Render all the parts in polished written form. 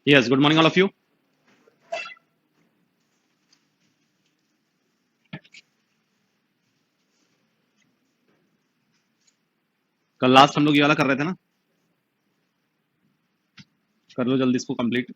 Yes, good morning, all of you. कल last हम लोग ये वाला कर रहे थे ना, कर लो जल्दी इसको कंप्लीट।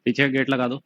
पीछे गेट लगा दो।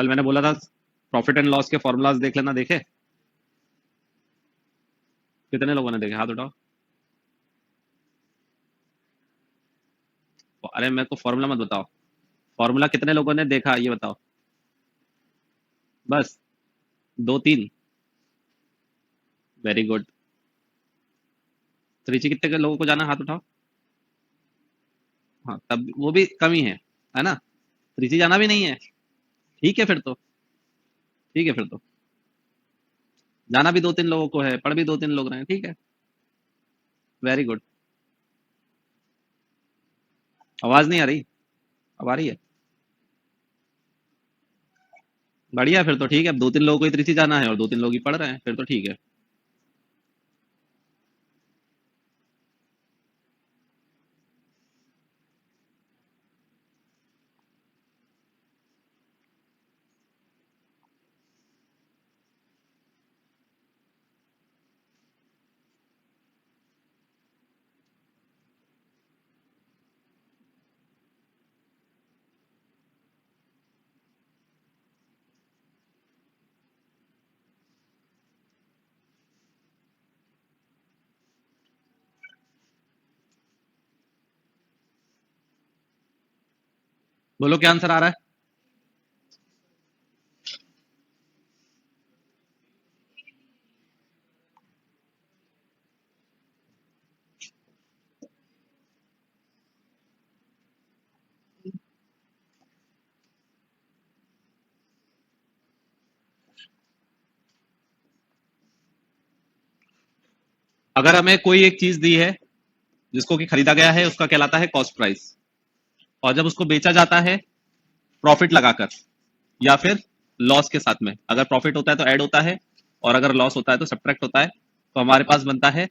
कल मैंने बोला था प्रॉफिट एंड लॉस के फॉर्मूलाज देख लेना, देखे? कितने लोगों ने देखे? हाथ उठाओ। अरे मेरे को फॉर्मूला मत बताओ, फॉर्मूला कितने लोगों ने देखा ये बताओ। बस दो तीन, वेरी गुड। त्रिची कितने के लोगों को जाना, हाथ उठाओ। हाँ तब वो भी कमी है ना? त्रिची जाना भी नहीं है, ठीक है फिर तो, ठीक है फिर तो। जाना भी दो तीन लोगों को है, पढ़ भी दो तीन लोग रहे हैं, ठीक है, वेरी गुड। आवाज नहीं आ रही? अब आ रही है? बढ़िया, फिर तो ठीक है। अब दो तीन लोगों को ही त्रिची जाना है और दो तीन लोग ही पढ़ रहे हैं, फिर तो ठीक है। बोलो क्या आंसर आ रहा है? अगर हमें कोई एक चीज दी है जिसको कि खरीदा गया है, उसका कहलाता है कॉस्ट प्राइस। और जब उसको बेचा जाता है प्रॉफिट लगाकर या फिर लॉस के साथ में, अगर प्रॉफिट होता है तो ऐड होता है और अगर लॉस होता है तो सब्ट्रैक्ट होता है, तो हमारे पास बनता है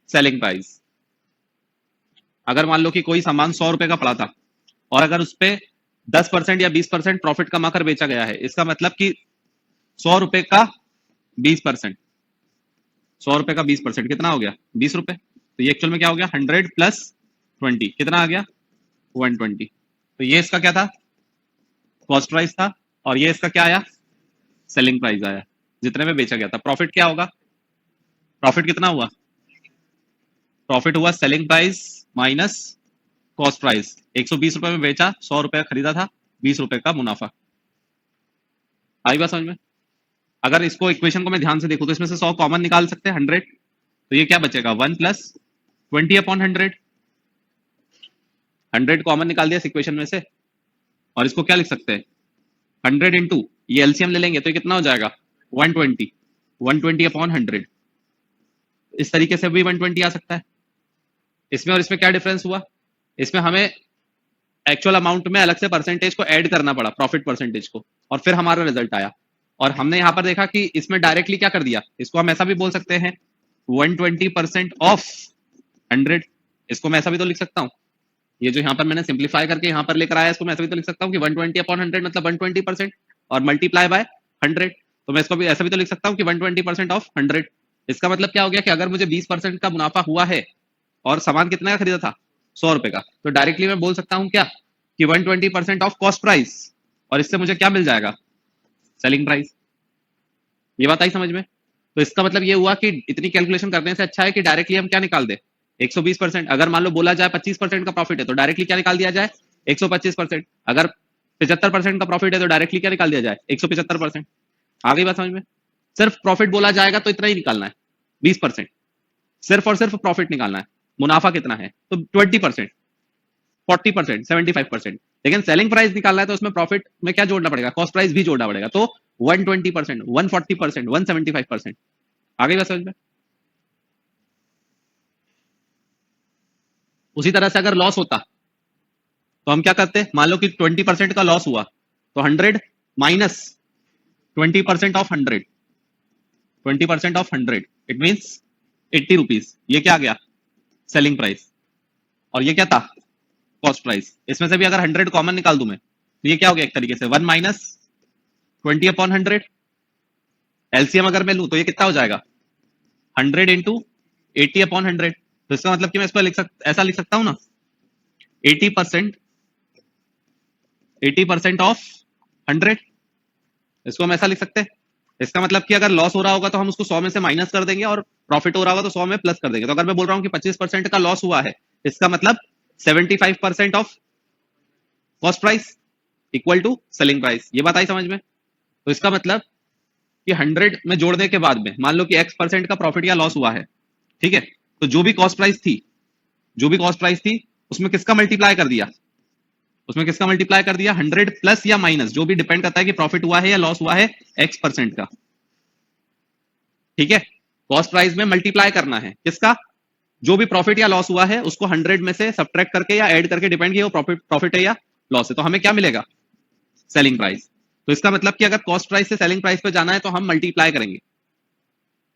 सेलिंग प्राइस। अगर मान लो कि कोई सामान 100 रुपए का पड़ा था और अगर उस पे 10% या 20% प्रॉफिट कमाकर बेचा गया है, इसका मतलब कि 100 रुपए का 20%, 100 रुपए का 20% कितना हो गया? 20 रुपए। तो ये एक्चुअल में क्या हो गया? 100 + 20 कितना आ गया? 120। तो ये इसका क्या था? कॉस्ट प्राइस था। और ये इसका क्या आया? सेलिंग प्राइस आया, जितने में बेचा गया था। प्रॉफिट क्या होगा? प्रॉफिट कितना हुआ? प्रॉफिट हुआ selling price minus cost price. 120 रुपए में बेचा, 100 रुपए खरीदा था, 20 रुपए का मुनाफा। आई बात समझ में? अगर इसको इक्वेशन को मैं ध्यान से देखूं तो इसमें से 100 कॉमन निकाल सकते हैं, 100। तो ये क्या बचेगा? 1 + 20/100। 100 कॉमन निकाल दिया इस इक्वेशन में से। और इसको क्या लिख सकते हैं? 100 × ये एलसीएम ले लेंगे तो ये कितना हो जाएगा? 120। 120/100। इस तरीके से भी 120 आ सकता है। इसमें और इसमें क्या डिफरेंस हुआ? इसमें हमें एक्चुअल अमाउंट में अलग से परसेंटेज को ऐड करना पड़ा, प्रॉफिट परसेंटेज को, और फिर हमारा रिजल्ट आया। और हमने यहां पर देखा कि इसमें डायरेक्टली क्या कर दिया, इसको हम ऐसा भी बोल सकते हैं 120% ऑफ 100। इसको मैं ऐसा भी तो लिख सकता हूँ, ये जो यहाँ पर मैंने सिंप्लीफाई करके यहाँ पर लेकर आया, इसको मैं ऐसा भी तो लिख सकता हूँ कि 120/100 मतलब 120% और मल्टीप्लाई बाय 100। तो मैं इसको भी ऐसा भी तो लिख सकता हूँ कि 120% ऑफ 100। इसका मतलब क्या हो गया कि अगर मुझे 20% का मुनाफा हुआ है और सामान कितने का खरीदा था? 100 रुपए का, तो डायरेक्टली मैं बोल सकता हूँ क्या कि 120% ऑफ कॉस्ट प्राइस, और इससे मुझे क्या मिल जाएगा? Selling price. ये बात आई समझ में? तो इसका मतलब ये हुआ कि इतनी कैलकुलेशन करने से अच्छा है कि डायरेक्टली हम क्या निकाल दे? 120%। अगर मान लो बोला जाए 25% का प्रॉफिट है तो डायरेक्टली क्या निकाल दिया जाए? 125%। अगर 75% का प्रॉफिट है तो डायरेक्टली क्या निकाल दिया जाए? 175%। आ गई बात समझ में? सिर्फ प्रॉफिट बोला जाएगा तो इतना ही निकालना है, 20%। सिर्फ और सिर्फ प्रॉफिट निकालना है। मुनाफा कितना है तो 20%, 40%, 75%। लेकिन सेलिंग प्राइस निकालना है तो उसमें प्रॉफिट में क्या जोड़ना पड़ेगा? कॉस्ट प्राइस भी जोड़ना पड़ेगा। तो 120%, 140%, 175%। आ गई बात समझ में? उसी तरह से अगर लॉस होता तो हम क्या करते? मान लो कि 20% का लॉस हुआ तो 100 minus 20% of 100, 20% of 100 it means 80 rupees. ये क्या आ गया? Selling price. और ये क्या था? Cost price. इसमें से भी अगर 100 कॉमन निकाल दूं मैं तो ये क्या हो गया? एक तरीके से 1 माइनस 20/100। एलसीएम अगर मैं लूं तो ये कितना हो जाएगा? 100 × 80/100। तो इसका मतलब कि मैं इसको ऐसा लिख सकता हूं ना, 80%, 80% ऑफ 100 इसको हम ऐसा लिख सकते हैं, इसका मतलब कि अगर लॉस हो रहा होगा तो हम उसको 100 में से माइनस कर देंगे और प्रॉफिट हो रहा होगा तो 100 में प्लस कर देंगे। तो अगर मैं बोल रहा हूँ कि 25% का लॉस हुआ है, इसका मतलब 75% of cost price equal to selling price. ये बात आई समझ में? तो इसका मतलब कि 100 में जोड़ने के बाद में मान लो कि x% का प्रॉफिट या लॉस हुआ है, ठीक है, तो जो भी कॉस्ट प्राइस थी, जो भी कॉस्ट प्राइस थी उसमें किसका मल्टीप्लाई कर दिया, उसमें किसका मल्टीप्लाई कर दिया, 100 प्लस या माइनस, जो भी डिपेंड करता है कि प्रॉफिट हुआ है या लॉस हुआ है, x% का, ठीक है। कॉस्ट प्राइस में मल्टीप्लाई करना है किसका, जो भी प्रॉफिट या लॉस हुआ है उसको 100 में से सब्ट्रैक्ट करके या ऐड करके, डिपेंड किया वो प्रॉफिट है या लॉस है, तो हमें क्या मिलेगा, सेलिंग प्राइस। तो इसका मतलब कि अगर कॉस्ट प्राइस से सेलिंग प्राइस पे जाना है तो हम मल्टीप्लाई करेंगे,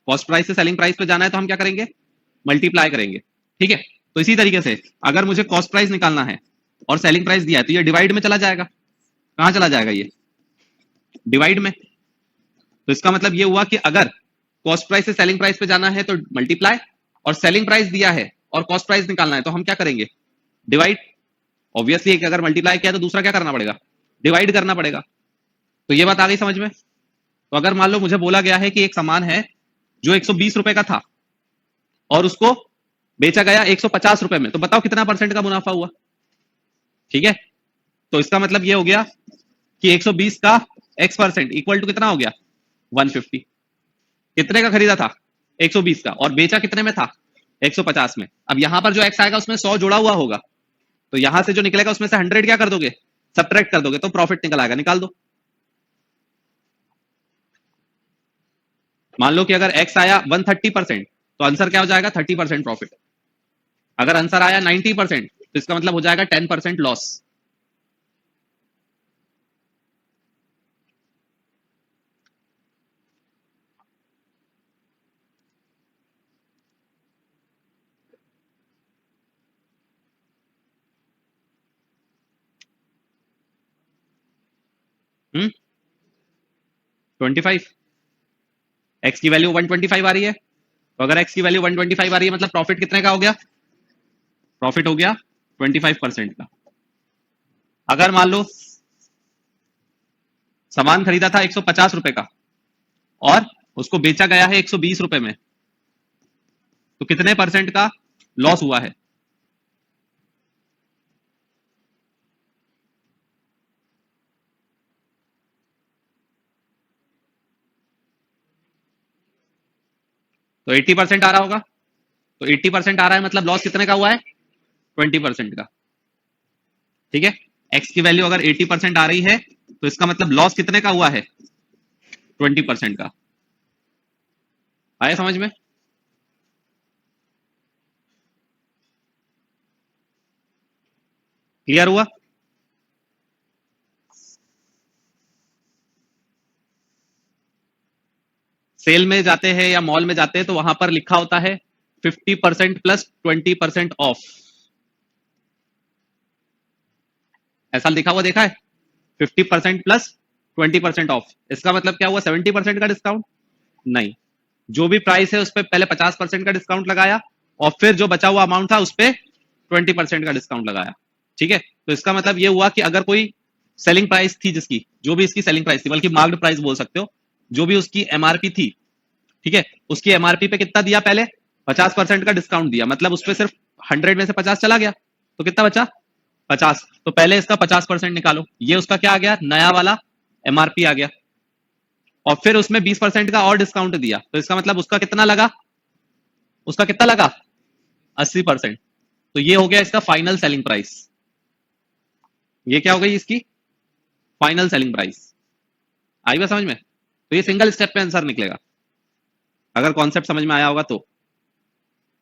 कॉस्ट प्राइस से सेलिंग प्राइस पे जाना है तो हम क्या करेंगे, मल्टीप्लाई करेंगे, ठीक है। तो इसी तरीके से अगर मुझे कॉस्ट प्राइस निकालना है और सेलिंग प्राइस दिया है तो ये डिवाइड में चला जाएगा। कहां चला जाएगा, ये डिवाइड में। तो इसका मतलब ये हुआ कि अगर कॉस्ट प्राइस से सेलिंग प्राइस पे जाना है तो मल्टीप्लाई, और सेलिंग प्राइस दिया है और कॉस्ट प्राइस निकालना है तो हम क्या करेंगे, डिवाइड। ऑब्वियसली अगर मल्टीप्लाई किया तो दूसरा क्या करना पड़ेगा, डिवाइड करना पड़ेगा। तो ये बात आ गई समझ में? तो अगर मान लो मुझे बोला गया है कि एक सामान है जो 120 रुपए का था और उसको बेचा गया 150 रुपए में, तो बताओ कितना परसेंट का मुनाफा हुआ, ठीक है। तो इसका मतलब ये हो गया कि 120 का x% इक्वल टू कितना हो गया, 150। कितने का खरीदा था, 120 का, और बेचा कितने में था, 150 में। अब यहां पर जो x आएगा उसमें 100 जुड़ा हुआ होगा, तो यहां से जो निकलेगा उसमें से 100 क्या कर दोगे, सब्ट्रैक्ट कर दोगे, तो प्रॉफिट निकल आएगा, निकाल दो। मान लो कि अगर x आया 130%, तो आंसर क्या हो जाएगा, 30% प्रॉफिट। अगर आंसर आया 90%, तो इसका मतलब हो जाएगा 10% लॉस। हम्म 25, x की वैल्यू 125 आ रही है, तो अगर x की वैल्यू 125 आ रही है मतलब प्रॉफिट कितने का हो गया, प्रॉफिट हो गया 25% का। अगर मान लो सामान खरीदा था 150 रुपए का और उसको बेचा गया है 120 रुपए में, तो कितने परसेंट का लॉस हुआ है, तो 80% आ रहा होगा। तो 80% आ रहा है मतलब लॉस कितने का हुआ है, 20% का, ठीक है। x की वैल्यू अगर 80% आ रही है तो इसका मतलब लॉस कितने का हुआ है, 20% का। आया समझ में? क्लियर हुआ? सेल में जाते हैं या मॉल में जाते हैं तो वहां पर लिखा होता है 50% प्लस 20% ऑफ, ऐसा लिखा हुआ देखा है, 50% प्लस 20% ऑफ। इसका मतलब क्या हुआ, 70% का डिस्काउंट नहीं, जो भी प्राइस है उस पर पहले 50% का डिस्काउंट लगाया और फिर जो बचा हुआ अमाउंट था उस पर 20% का डिस्काउंट लगाया, ठीक है। तो इसका मतलब ये हुआ कि अगर कोई सेलिंग प्राइस थी जिसकी, जो भी इसकी सेलिंग प्राइस थी, बल्कि मार्क्ड प्राइस बोल सकते हो, जो भी उसकी एमआरपी थी, ठीक है, उसकी एमआरपी पे कितना दिया, पहले 50% का डिस्काउंट दिया, मतलब उस पर सिर्फ 100 में से 50 चला गया, तो कितना बचा, 50। तो पहले इसका 50% निकालो, ये उसका क्या आ गया, नया वाला एमआरपी आ गया, और फिर उसमें 20% का और डिस्काउंट दिया, तो इसका मतलब उसका कितना लगा, उसका कितना लगा, 80%। तो ये हो गया इसका फाइनल सेलिंग प्राइस, ये क्या हो गई इसकी फाइनल सेलिंग प्राइस। आई बात समझ में? तो ये सिंगल स्टेप पे आंसर निकलेगा, अगर कॉन्सेप्ट समझ में आया होगा तो।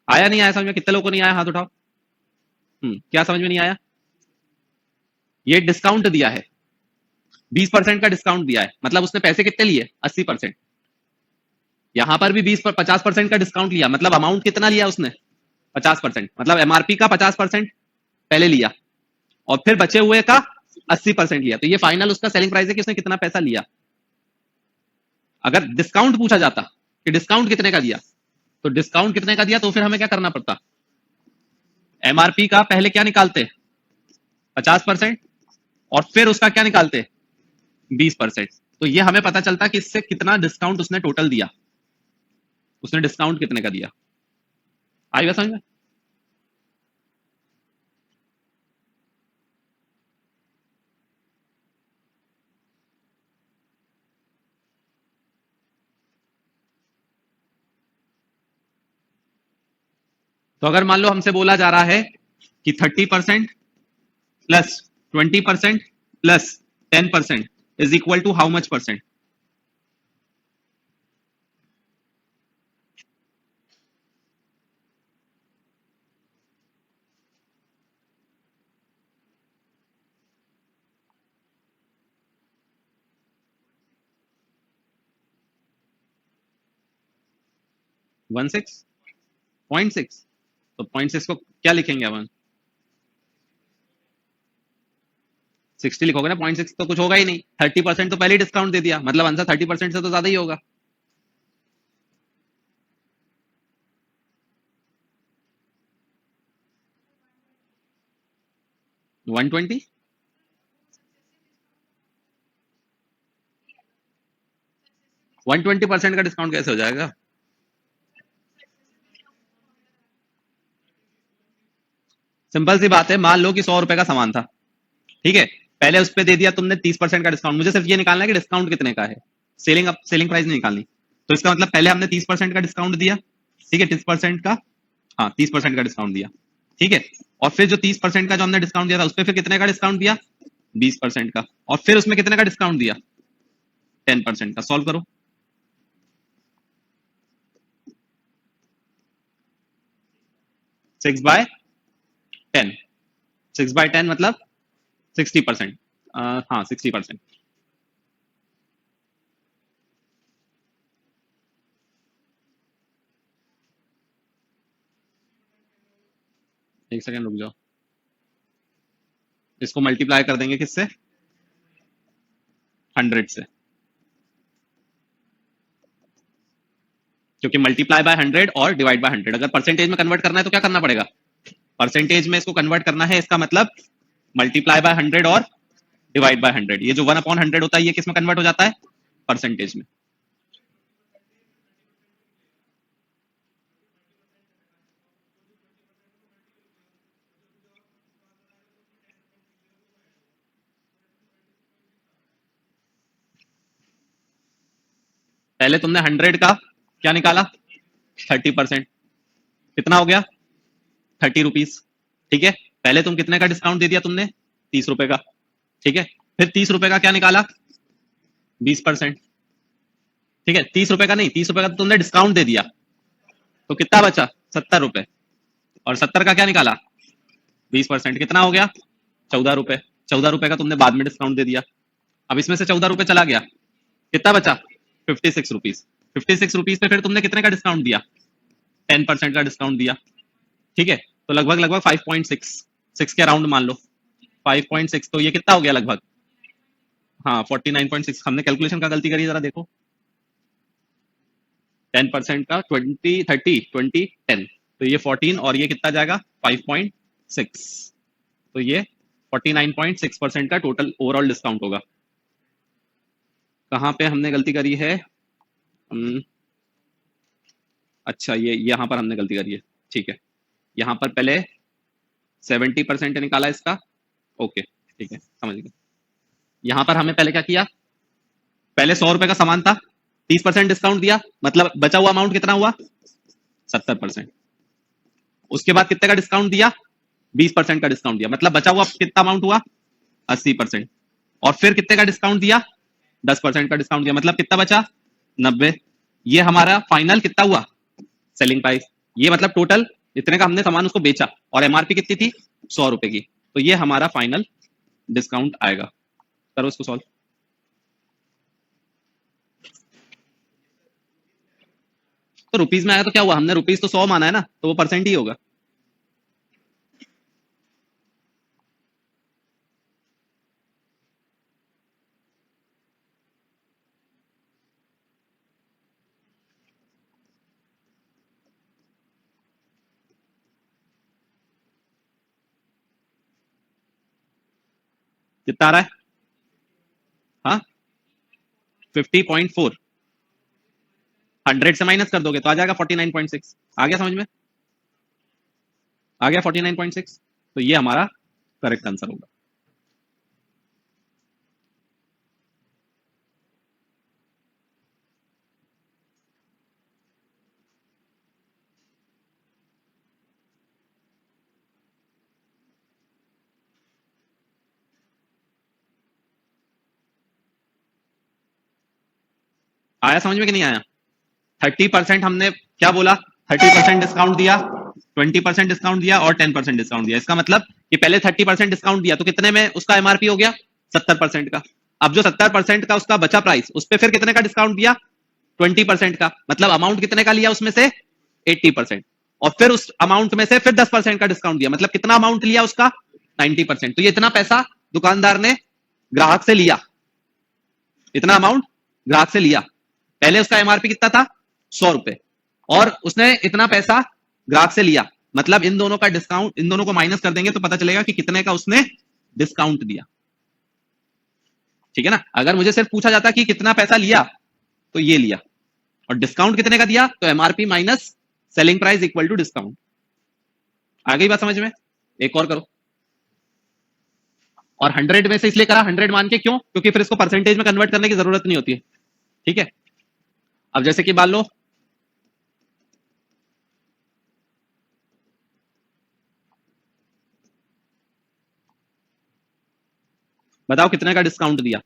आया नहीं आया समझ में, कितने लोगों को नहीं आया, हाथ उठाओ। क्या समझ में नहीं आया? ये डिस्काउंट दिया है, 20% का डिस्काउंट दिया है, मतलब उसने पैसे कितने लिए, 80%। यहां पर भी 50% का डिस्काउंट लिया, मतलब अमाउंट कितना लिया उसने, 50%, मतलब एमआरपी का 50% पहले लिया और फिर बचे हुए का 80% लिया, तो ये फाइनल उसका सेलिंग प्राइस है कि उसने कितना पैसा लिया। अगर डिस्काउंट पूछा जाता कि डिस्काउंट कितने का दिया, तो डिस्काउंट कितने का दिया, तो फिर हमें क्या करना पड़ता, एमआरपी का पहले क्या निकालते, 50%, और फिर उसका क्या निकालते, 20%। तो ये हमें पता चलता कि इससे कितना डिस्काउंट उसने टोटल दिया, उसने डिस्काउंट कितने का दिया। आएगा समझ में? तो अगर मान लो हमसे बोला जा रहा है कि 30% plus 20% plus 10% is equal to how much percent? 16.6। तो 0.6 को क्या लिखेंगे अपन? 60 लिखोगे ना, 0.6 तो कुछ होगा ही नहीं, 30% तो पहले ही डिस्काउंट दे दिया, मतलब आंसर 30% से तो ज्यादा ही होगा। 120। 120% का डिस्काउंट कैसे हो जाएगा? सिंपल सी बात है, मान लो कि 100 रुपए का सामान था, ठीक है, पहले उस पर दे दिया तुमने 30% का डिस्काउंट। मुझे सिर्फ ये निकालना है कि डिस्काउंट कितने का है, सेलिंग प्राइस नहीं निकालनी। तो इसका मतलब पहले हमने 30% का डिस्काउंट दिया, ठीक है, 30% का, हाँ 30% का डिस्काउंट दिया, ठीक है। और फिर जो 30% का जो हमने डिस्काउंट दिया था उस पर फिर कितने का डिस्काउंट दिया? 20% का। और फिर उसमें कितने का डिस्काउंट दिया? 10% का। सॉल्व करो। 6/10। 6/10 मतलब 60%। हाँ 60%। एक सेकंड रुक जाओ, इसको मल्टीप्लाई कर देंगे किससे? 100 से, क्योंकि मल्टीप्लाई बाय 100 और डिवाइड बाय 100। अगर परसेंटेज में कन्वर्ट करना है तो क्या करना पड़ेगा? परसेंटेज में इसको कन्वर्ट करना है, इसका मतलब मल्टीप्लाई बाय 100 और डिवाइड बाय 100। ये जो 1/100 होता है ये किस में कन्वर्ट हो जाता है? परसेंटेज में। पहले तुमने 100 का क्या निकाला? 30%। कितना हो गया? 30 रुपीज, ठीक है। पहले तुम कितने का डिस्काउंट दे दिया तुमने? 30 रुपए का, ठीक है। फिर 30 रुपए का क्या निकाला? 20%, ठीक है। 30 रुपए का नहीं, 30 रुपए का तो तुमने डिस्काउंट दे दिया, तो कितना बचा? 70 रुपए। और 70 का क्या निकाला? 20%, कितना हो गया? 14 रुपए। 14 रुपए का तुमने बाद में डिस्काउंट दे दिया। अब इसमें से 14 रुपए चला गया, कितना बचा? 56 रुपीज। 56 रुपीज पे फिर तुमने कितने का डिस्काउंट दिया? 10% का डिस्काउंट दिया, ठीक है। तो लगभग लगभग 5.6, 6 के अराउंड मान लो, 5.6। तो ये कितना हो गया लगभग? हाँ 49.6। हमने कैलकुलेशन का गलती करी, जरा देखो। 10% का 20 30 20 10, तो ये 14 और ये कितना जाएगा? 5.6। तो ये 49.6% का टोटल ओवरऑल डिस्काउंट होगा। कहाँ पे हमने गलती करी है? अच्छा, ये यहाँ पर हमने गलती करी है, ठीक है। यहाँ पर पहले 70% निकाला इसका, ओके ठीक है, समझ गया। यहाँ पर हमें पहले क्या किया? पहले 100 रुपए का सामान था, 30% डिस्काउंट दिया, मतलब बचा हुआ अमाउंट कितना हुआ? 70%। उसके बाद कितने का डिस्काउंट दिया? 20% का डिस्काउंट दिया, मतलब बचा हुआ कितना अमाउंट हुआ? 80%। और फिर कितने का डिस्काउंट दिया? 10% का डिस्काउंट दिया, मतलब कितना बचा? 90। ये हमारा फाइनल कितना हुआ? Selling price. ये मतलब टोटल इतने का हमने सामान उसको बेचा, और एमआरपी कितनी थी? 100 रुपए की। तो ये हमारा फाइनल डिस्काउंट आएगा। करो इसको सॉल्व। तो रुपीज में आया तो क्या हुआ? हमने रुपीज तो 100 माना है ना, तो वो परसेंट ही होगा। कितना आ रहा है? हाँ 50.4 100 से माइनस कर दोगे तो आ जाएगा 49.6। आ गया समझ में? आ गया 49.6। तो ये हमारा करेक्ट आंसर होगा। आया समझ में कि नहीं आया? 30% हमने क्या बोला, 30% डिस्काउंट दिया, 20% डिस्काउंट दिया और 10% डिस्काउंट दिया। इसका मतलब कि पहले 30% डिस्काउंट दिया तो कितने में उसका एमआरपी हो गया? 70% का। अब जो 70% का उसका बचा प्राइस, उस पर फिर कितने का डिस्काउंट दिया? 20% का। मतलब अमाउंट कितने का लिया उसमें से? 80%। और फिर उस अमाउंट में से फिर 10% का डिस्काउंट दिया, मतलब कितना अमाउंट लिया उसका? 90%। तो ये इतना पैसा दुकानदार ने ग्राहक से लिया, इतना अमाउंट ग्राहक से लिया। पहले उसका एमआरपी कितना था? 100 रुपए, और उसने इतना पैसा ग्राहक से लिया। मतलब इन दोनों का डिस्काउंट, इन दोनों को माइनस कर देंगे तो पता चलेगा कि कितने का उसने डिस्काउंट दिया। ठीक है ना? अगर मुझे सिर्फ पूछा जाता कि कितना पैसा लिया तो ये लिया, और डिस्काउंट कितने का दिया तो MRP minus selling price equal to discount. आ गई बात समझ में? एक और करो। और 100 में से इसलिए करा 100 मान के, क्यों? क्योंकि फिर इसको परसेंटेज में कन्वर्ट करने की जरूरत नहीं होती है। ठीक है? अब जैसे कि मान लो बताओ कितने का डिस्काउंट दिया,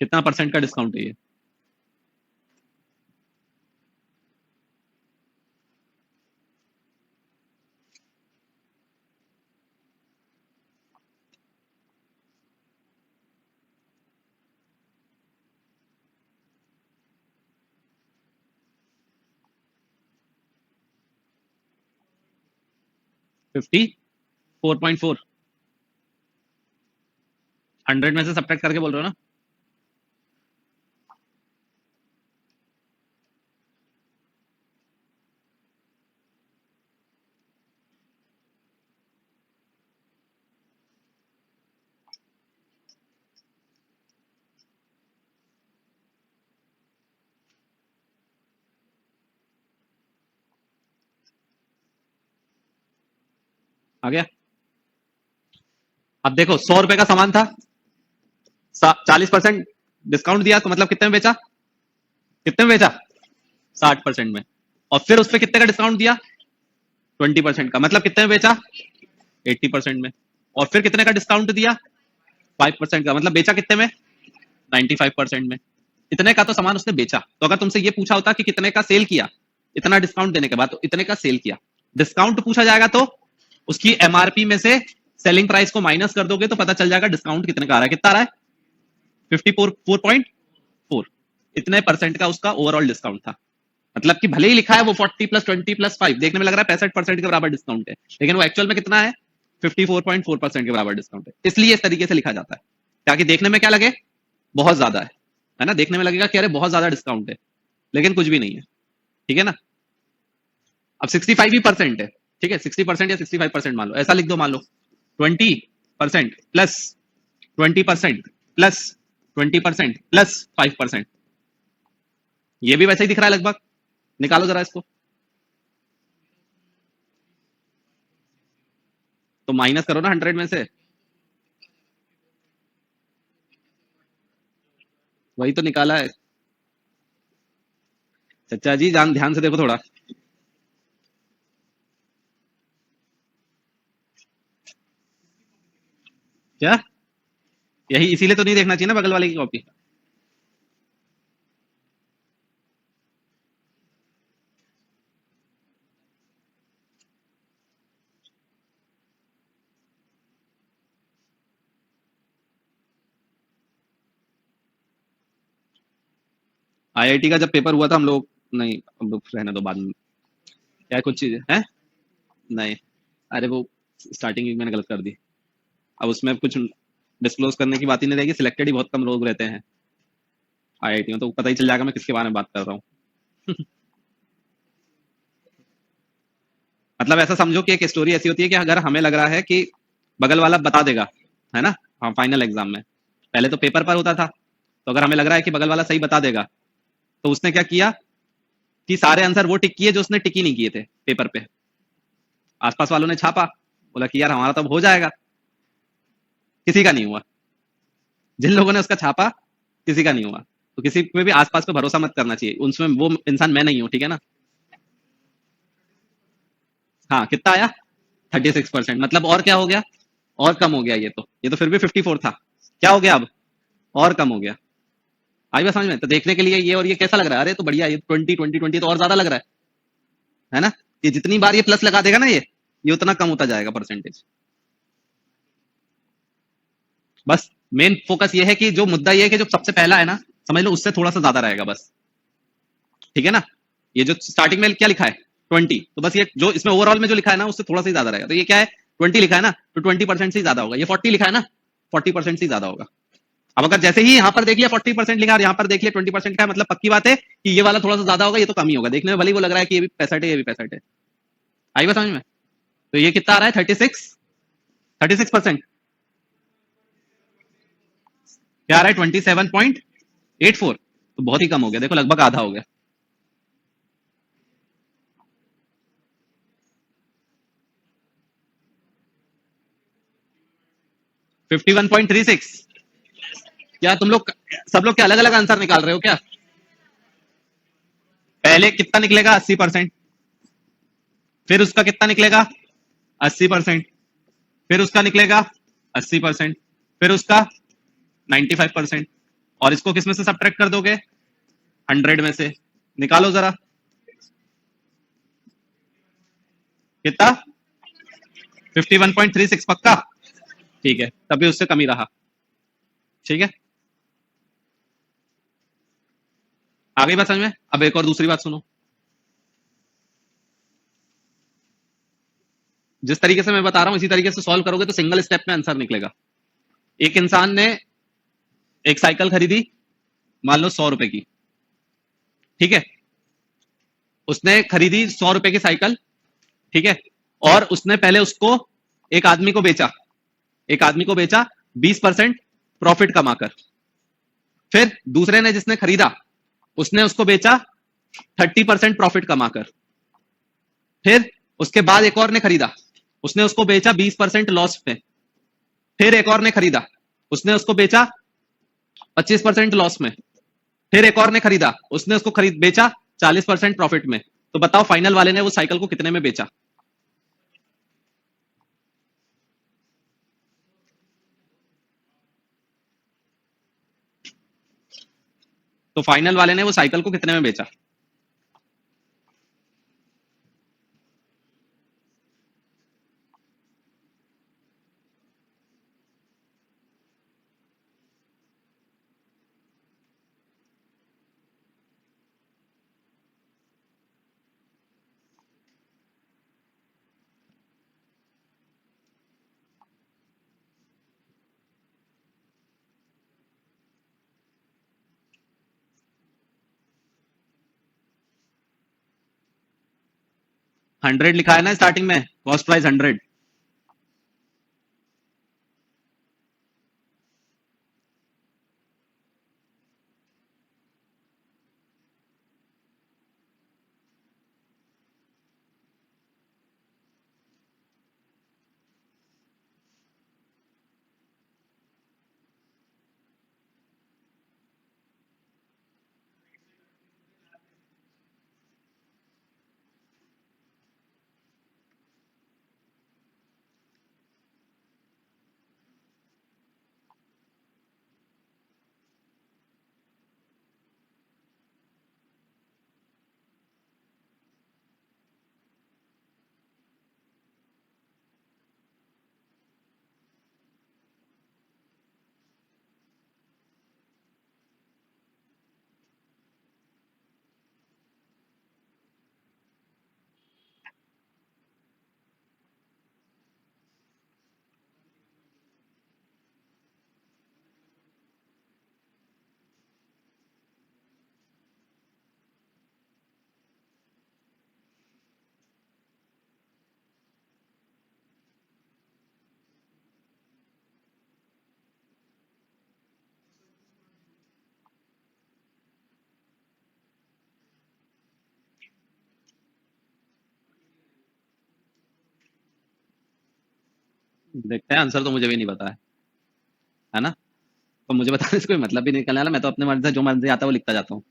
कितना परसेंट का डिस्काउंट है ये? फिफ्टी 4.4। 100 में से सब्ट्रैक्ट करके बोल रहे हो ना? आ गया? अब देखो 100 रुपए का सामान था, 40% डिस्काउंट दिया तो मतलब कितने में बेचा? कितने में बेचा? 60% में। और फिर उस पर कितने का डिस्काउंट दिया? 20% का। मतलब कितने में बेचा? 80% में। और फिर कितने का डिस्काउंट दिया? 5% का। मतलब बेचा कितने में? 95% में। इतने का तो सामान उसने बेचा। तो अगर तुमसे ये पूछा होता कि कितने का सेल किया इतना डिस्काउंट देने के बाद, तो इतने का सेल किया। डिस्काउंट पूछा जाएगा तो उसकी एमआरपी में से सेलिंग प्राइस को माइनस कर दोगे तो पता चल जाएगा डिस्काउंट कितने का आ रहा है। कितना आ रहा है? 54.4। इतने परसेंट का उसका ओवरऑल डिस्काउंट था। मतलब कि भले ही लिखा है वो 40 + 20 + 5, देखने में लग रहा है 65% के बराबर डिस्काउंट है, लेकिन वो एक्चुअल में कितना है? 54.4% के बराबर डिस्काउंट है। इसलिए इस तरीके से लिखा जाता है ताकि देखने में क्या लगे? बहुत ज्यादा है ना? देखने में लगेगा कि अरे बहुत ज्यादा डिस्काउंट है, लेकिन कुछ भी नहीं है। ठीक है ना? अब 65 ही परसेंट है, ठीक है? 60% या 65% मान लो, ऐसा लिख दो। मान लो 20% प्लस 20% प्लस 20% प्लस 5%। ये भी वैसे ही दिख रहा है लगभग। निकालो जरा इसको, तो माइनस करो ना 100 में से। वही तो निकाला है। चचा जी जान ध्यान से देखो थोड़ा। क्या? यही इसीलिए तो नहीं देखना चाहिए ना बगल वाले की कॉपी। आईआईटी का जब पेपर हुआ था हम लोग, नहीं हम लोग रहने दो बाद में। क्या कुछ चीज है? नहीं, अरे वो स्टार्टिंग में मैंने गलत कर दी। अब उसमें कुछ डिस्क्लोज करने की बात ही नहीं रहेगी। सिलेक्टेड ही बहुत कम लोग रहते हैं आईआईटी में, तो पता ही चल जाएगा मैं किसके बारे में बात कर रहा हूँ। मतलब ऐसा समझो कि एक स्टोरी ऐसी होती है कि अगर हमें लग रहा है कि बगल वाला बता देगा, है ना? हाँ, फाइनल एग्जाम में पहले तो पेपर पर होता था तो अगर हमें लग रहा है कि बगल वाला सही बता देगा, तो उसने क्या किया कि सारे आंसर वो टिक किए जो उसने टिक ही नहीं किए थे पेपर पे। आसपास वालों ने छापा, बोला कि यार हमारा तो अब हो जाएगा, किसी का नहीं हुआ। जिन लोगों ने उसका छापा किसी का नहीं हुआ। तो किसी पे भी आसपास पे भरोसा मत करना चाहिए, उसमें वो इंसान मैं नहीं हूं, ठीक है ना। हाँ, कितना आया? 36%। मतलब और क्या हो गया? और कम हो गया। ये तो फिर भी 54 था। क्या हो गया अब? और कम हो गया। आई बात समझ में? तो देखने के लिए ये और ये कैसा लग रहा है? अरे तो बढ़िया, ये 20 20 20 तो और ज्यादा लग रहा है ना। ये जितनी बार ये प्लस लगा देगा ना, ये उतना कम होता जाएगा परसेंटेज। बस मेन फोकस ये है कि जो मुद्दा ये है कि जो सबसे पहला है ना, समझ लो उससे थोड़ा सा ज्यादा रहेगा बस, ठीक है ना। ये जो स्टार्टिंग में क्या लिखा है 20, तो बस ये जो इसमें ओवरऑल में जो लिखा है ना उससे थोड़ा सा ही ज्यादा रहेगा। तो ये क्या है, 20 लिखा है ना, तो 20% से ही ज्यादा होगा। ये 40 लिखा है ना, 40% से ही ज्यादा होगा। अब अगर जैसे ही यहाँ पर देख लिया 40% लिखा और यहाँ पर देख लिया 20% का, मतलब पक्की बात है कि ये वाला थोड़ा सा ज्यादा होगा, ये तो कम ही होगा। देखने में भले ही वो लग रहा है कि ये भी 65 है, ये भी 65 है। आई बात समझ में? तो ये कितना आ रहा है? 36%। क्या आ रहा है? 27.84। तो बहुत ही कम हो गया, देखो लगभग आधा हो गया। 51.36। क्या तुम लोग सब लोग क्या अलग अलग आंसर निकाल रहे हो क्या? पहले कितना निकलेगा? 80%। फिर उसका कितना निकलेगा? 80%। फिर उसका निकलेगा 80%। फिर उसका 95%। और इसको किस में से सब्ट्रैक्ट कर दोगे? 100 में से। निकालो जरा, कितना? 51.36 पक्का? ठीक है, तभी उससे कम ही रहा। ठीक है, आ गई बात समझ में? अब एक और दूसरी बात सुनो। जिस तरीके से मैं बता रहा हूं इसी तरीके से सॉल्व करोगे तो सिंगल स्टेप में आंसर निकलेगा। एक इंसान ने एक साइकिल खरीदी, मान लो 100 रुपए की, ठीक है। उसने खरीदी 100 रुपए की साइकिल, ठीक है। और उसने पहले उसको एक आदमी को बेचा, एक आदमी को बेचा 20% प्रॉफिट कमाकर। फिर दूसरे ने जिसने खरीदा उसने उसको बेचा 30% प्रॉफिट कमाकर। फिर उसके बाद एक और ने खरीदा, उसने उसको बेचा 20% लॉस पे। फिर एक और ने खरीदा, उसने उसको बेचा 25% लॉस में। फिर एक और ने खरीदा, उसने उसको खरीद बेचा 40% प्रॉफिट में। तो बताओ फाइनल वाले ने वो साइकिल को कितने में बेचा? तो फाइनल वाले ने वो साइकिल को कितने में बेचा? हंड्रेड लिखा है ना स्टार्टिंग में, कॉस्ट प्राइस 100। देखते हैं, आंसर तो मुझे भी नहीं पता है ना? तो मुझे बताने से कोई मतलब भी नहीं निकलने वाला, मैं तो अपने मन से जो मन से आता है वो लिखता जाता हूँ।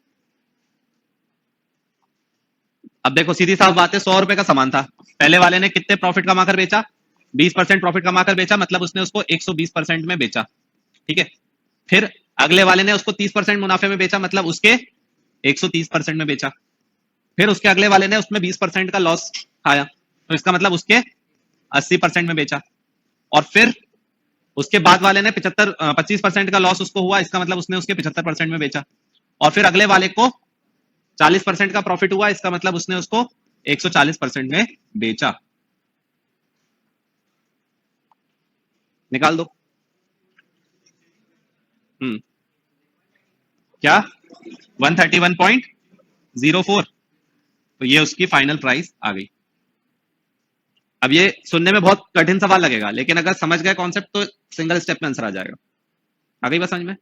अब देखो सीधी साफ बात है, 100 रुपए का सामान था, पहले वाले ने कितने प्रॉफिट कमा कर बेचा? 20% प्रॉफिट कमा कर बेचा, मतलब उसने उसको 120% में बेचा, ठीक है। फिर अगले वाले ने उसको 30% मुनाफे में बेचा, मतलब उसके 130% में बेचा। फिर उसके अगले वाले ने उसमें 20% का लॉस खाया, तो इसका मतलब उसके 80% में बेचा। और फिर उसके बाद वाले ने 25% का लॉस उसको हुआ, इसका मतलब उसने उसके 75% में बेचा। और फिर अगले वाले को 40% का प्रॉफिट हुआ, इसका मतलब उसने उसको 140% में बेचा। निकाल दो। हम्म। क्या? 131.04। तो ये उसकी फाइनल प्राइस आ गई। अब ये सुनने में बहुत कठिन सवाल लगेगा, लेकिन अगर समझ गए कॉन्सेप्ट तो सिंगल स्टेप में आंसर आ जाएगा। आ गई बात समझ में?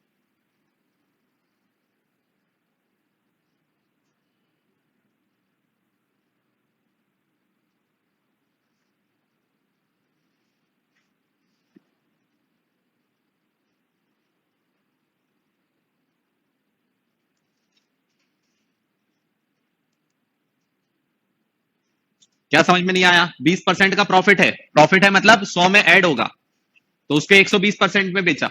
क्या समझ में नहीं आया? 20% का प्रॉफिट है, प्रॉफिट है मतलब 100 में ऐड होगा, तो उसके 120% में बेचा।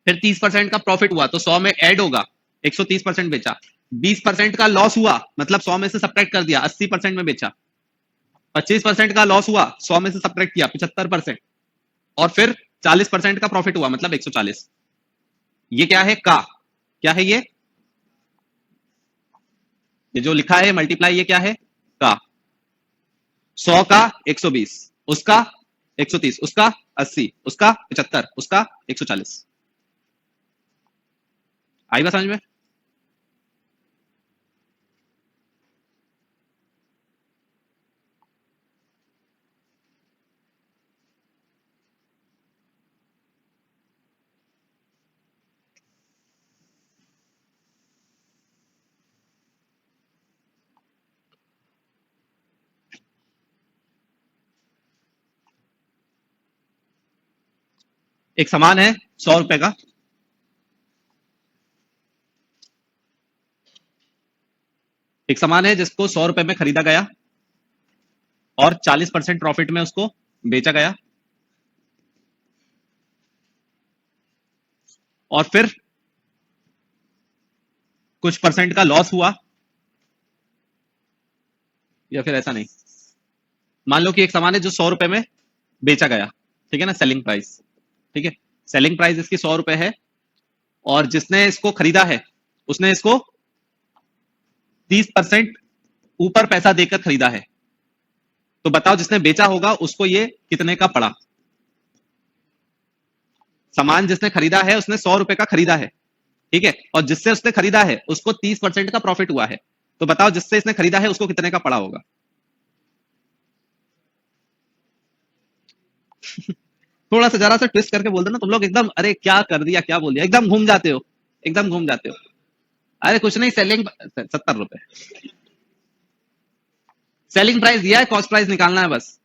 फिर 30% का प्रॉफिट हुआ तो 100 में ऐड होगा, 130% बेचा। 20% का लॉस हुआ, मतलब 100 में से सब्ट्रैक्ट कर दिया, 80% में बेचा। 25% का लॉस हुआ, 100 में से सब्ट्रैक्ट किया, 75%। और फिर 40% का प्रॉफिट हुआ, मतलब 140। ये क्या है? का। क्या है ये जो लिखा है मल्टीप्लाई, ये क्या है? का। 100 का 120, उसका 130, उसका 80, उसका 75, उसका 140। आई बात समझ में? एक सामान है 100 रुपए का, एक सामान है जिसको 100 रुपए में खरीदा गया और 40% प्रॉफिट में उसको बेचा गया। और फिर कुछ परसेंट का लॉस हुआ, या फिर ऐसा नहीं। मान लो कि एक सामान है जो 100 रुपए में बेचा गया, ठीक है ना, सेलिंग प्राइस। ठीक है, सेलिंग प्राइस इसकी 100 रुपए है, और जिसने इसको खरीदा है उसने इसको 30% ऊपर पैसा देकर खरीदा है। तो बताओ जिसने बेचा होगा उसको ये कितने का पड़ा? सामान जिसने खरीदा है उसने 100 रुपए का खरीदा है, ठीक है, और जिससे उसने खरीदा है उसको 30% का प्रॉफिट हुआ है। तो बताओ जिससे इसने खरीदा है उसको कितने का पड़ा होगा? थोड़ा सा जरा सा ट्विस्ट करके बोल दो ना तुम लोग, एकदम अरे क्या कर दिया, क्या बोल दिया, एकदम घूम जाते हो, एकदम घूम जाते हो। अरे कुछ नहीं, सेलिंग 70 रुपए। सेलिंग प्राइस दिया है, कॉस्ट प्राइस निकालना है बस।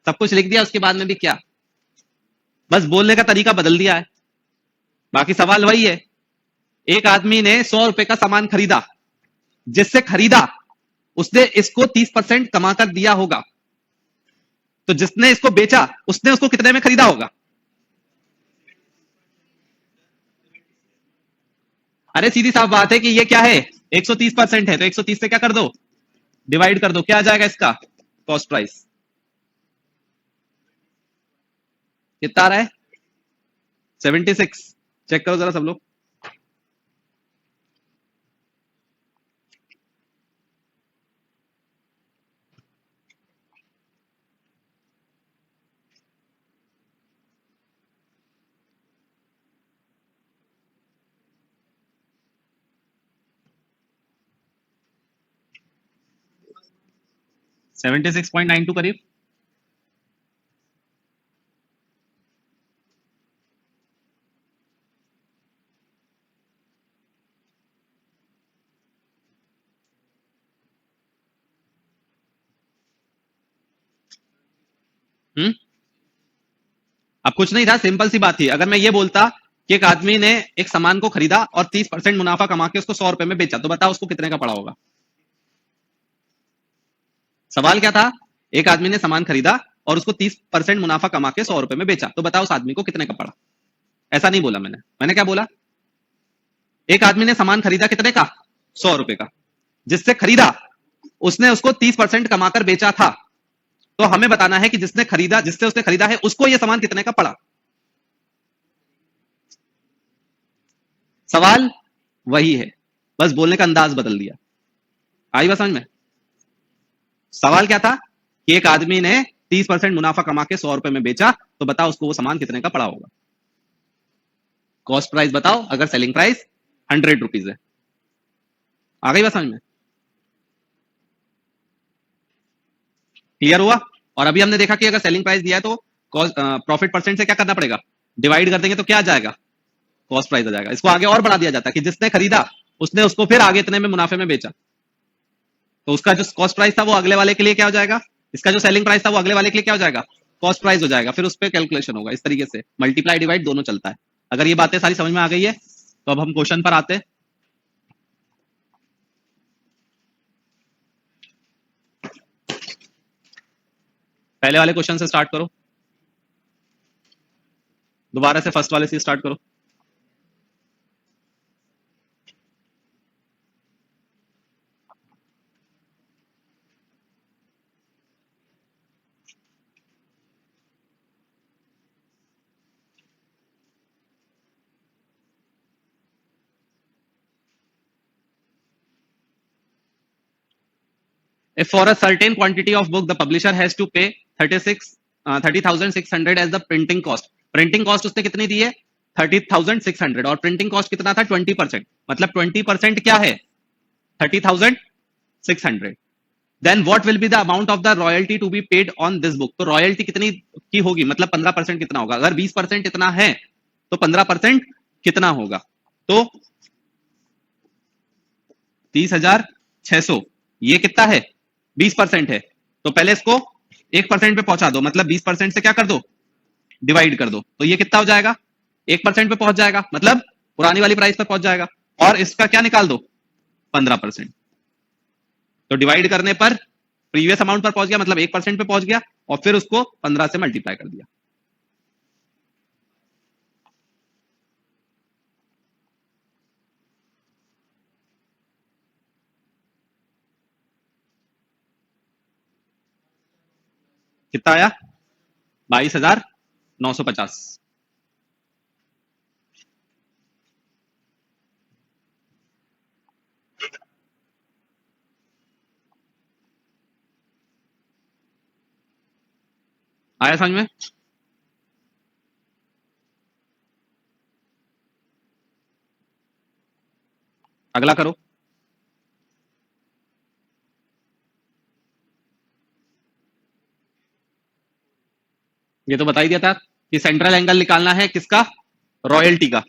सब कुछ लिख दिया, उसके बाद में भी क्या, बस बोलने का तरीका बदल दिया है। बाकी सवाल वही है। एक आदमी ने 100 रुपए का सामान खरीदा, जिससे खरीदा उसने इसको 30% कमा कर दिया होगा, तो जिसने इसको बेचा उसने उसको कितने में खरीदा होगा? अरे सीधी साफ बात है कि ये क्या है, 130% है, तो 130 से क्या कर दो, डिवाइड कर दो, क्या आ जाएगा इसका कॉस्ट प्राइस? कितना आ रहा है? 76। चेक करो जरा सब लोग। 76.92 करीब। हम्म। अब कुछ नहीं था, सिंपल सी बात थी। अगर मैं ये बोलता कि एक आदमी ने एक सामान को खरीदा और 30% मुनाफा कमा के उसको 100 रुपए में बेचा, तो बताओ उसको कितने का पड़ा होगा। सवाल क्या था, एक आदमी ने सामान खरीदा और उसको 30% मुनाफा कमा के 100 रुपए में बेचा, तो बताओ उस आदमी को कितने का पड़ा। ऐसा नहीं बोला मैंने क्या बोला, एक आदमी ने सामान खरीदा कितने का, 100 रुपए का, जिससे खरीदा उसने उसको 30% कमाकर बेचा था, तो हमें बताना है कि जिसने खरीदा, जिससे उसने खरीदा है, उसको यह सामान कितने का पड़ा। सवाल वही है, बस बोलने का अंदाज बदल दिया। आई बात समझ में। सवाल क्या था कि एक आदमी ने 30% मुनाफा कमा के 100 रुपए में बेचा, तो बताओ उसको वो सामान कितने का पड़ा होगा। कॉस्ट प्राइस बताओ, अगर सेलिंग प्राइस 100 रुपीज है। आ गई बात समझ में, क्लियर हुआ। और अभी हमने देखा कि अगर सेलिंग प्राइस दिया है तो प्रॉफिट परसेंट से क्या करना पड़ेगा, डिवाइड कर देंगे तो क्या आ जाएगा, कॉस्ट प्राइस आ जाएगा। इसको आगे और बढ़ा दिया जाता है कि जिसने खरीदा उसने उसको फिर आगे इतने में मुनाफे में बेचा, तो उसका जो कॉस्ट प्राइस था वो अगले वाले के लिए क्या हो जाएगा, इसका जो सेलिंग प्राइस था वो अगले वाले के लिए क्या हो जाएगा, कॉस्ट प्राइस हो जाएगा। फिर उस पर कैलकुलेशन होगा। इस तरीके से मल्टीप्लाई डिवाइड दोनों चलता है। अगर ये बातें सारी समझ में आ गई है तो अब हम क्वेश्चन पर आते हैं। पहले वाले क्वेश्चन से स्टार्ट करो, दोबारा से फर्स्ट वाले से स्टार्ट करो। If for a certain quantity of book the publisher has to pay 30,600 as the printing cost, printing cost उसने कितनी दी है 30,600, और प्रिंटिंग कॉस्ट कितना था 20%, मतलब 20% क्या है 30,600। Then what will be the amount of the royalty to be paid on this book, तो रॉयल्टी कितनी की होगी, मतलब 15% कितना होगा। अगर 20% इतना है तो 15% कितना होगा, तो 30,600, ये कितना है 20% है, तो पहले इसको 1% पे पहुंचा दो, मतलब 20% से क्या कर दो, डिवाइड कर दो, तो ये कितना हो जाएगा 1% पे पहुंच जाएगा, मतलब पुरानी वाली प्राइस पर पहुंच जाएगा। और इसका क्या निकाल दो 15%, तो डिवाइड करने पर प्रीवियस अमाउंट पर पहुंच गया, मतलब 1% पे पहुंच गया, और फिर उसको 15 से मल्टीप्लाई कर दिया। कितना आया 22,950। आया समझ में। अगला करो। ये तो बता ही दिया था कि सेंट्रल एंगल निकालना है किसका, रॉयल्टी का।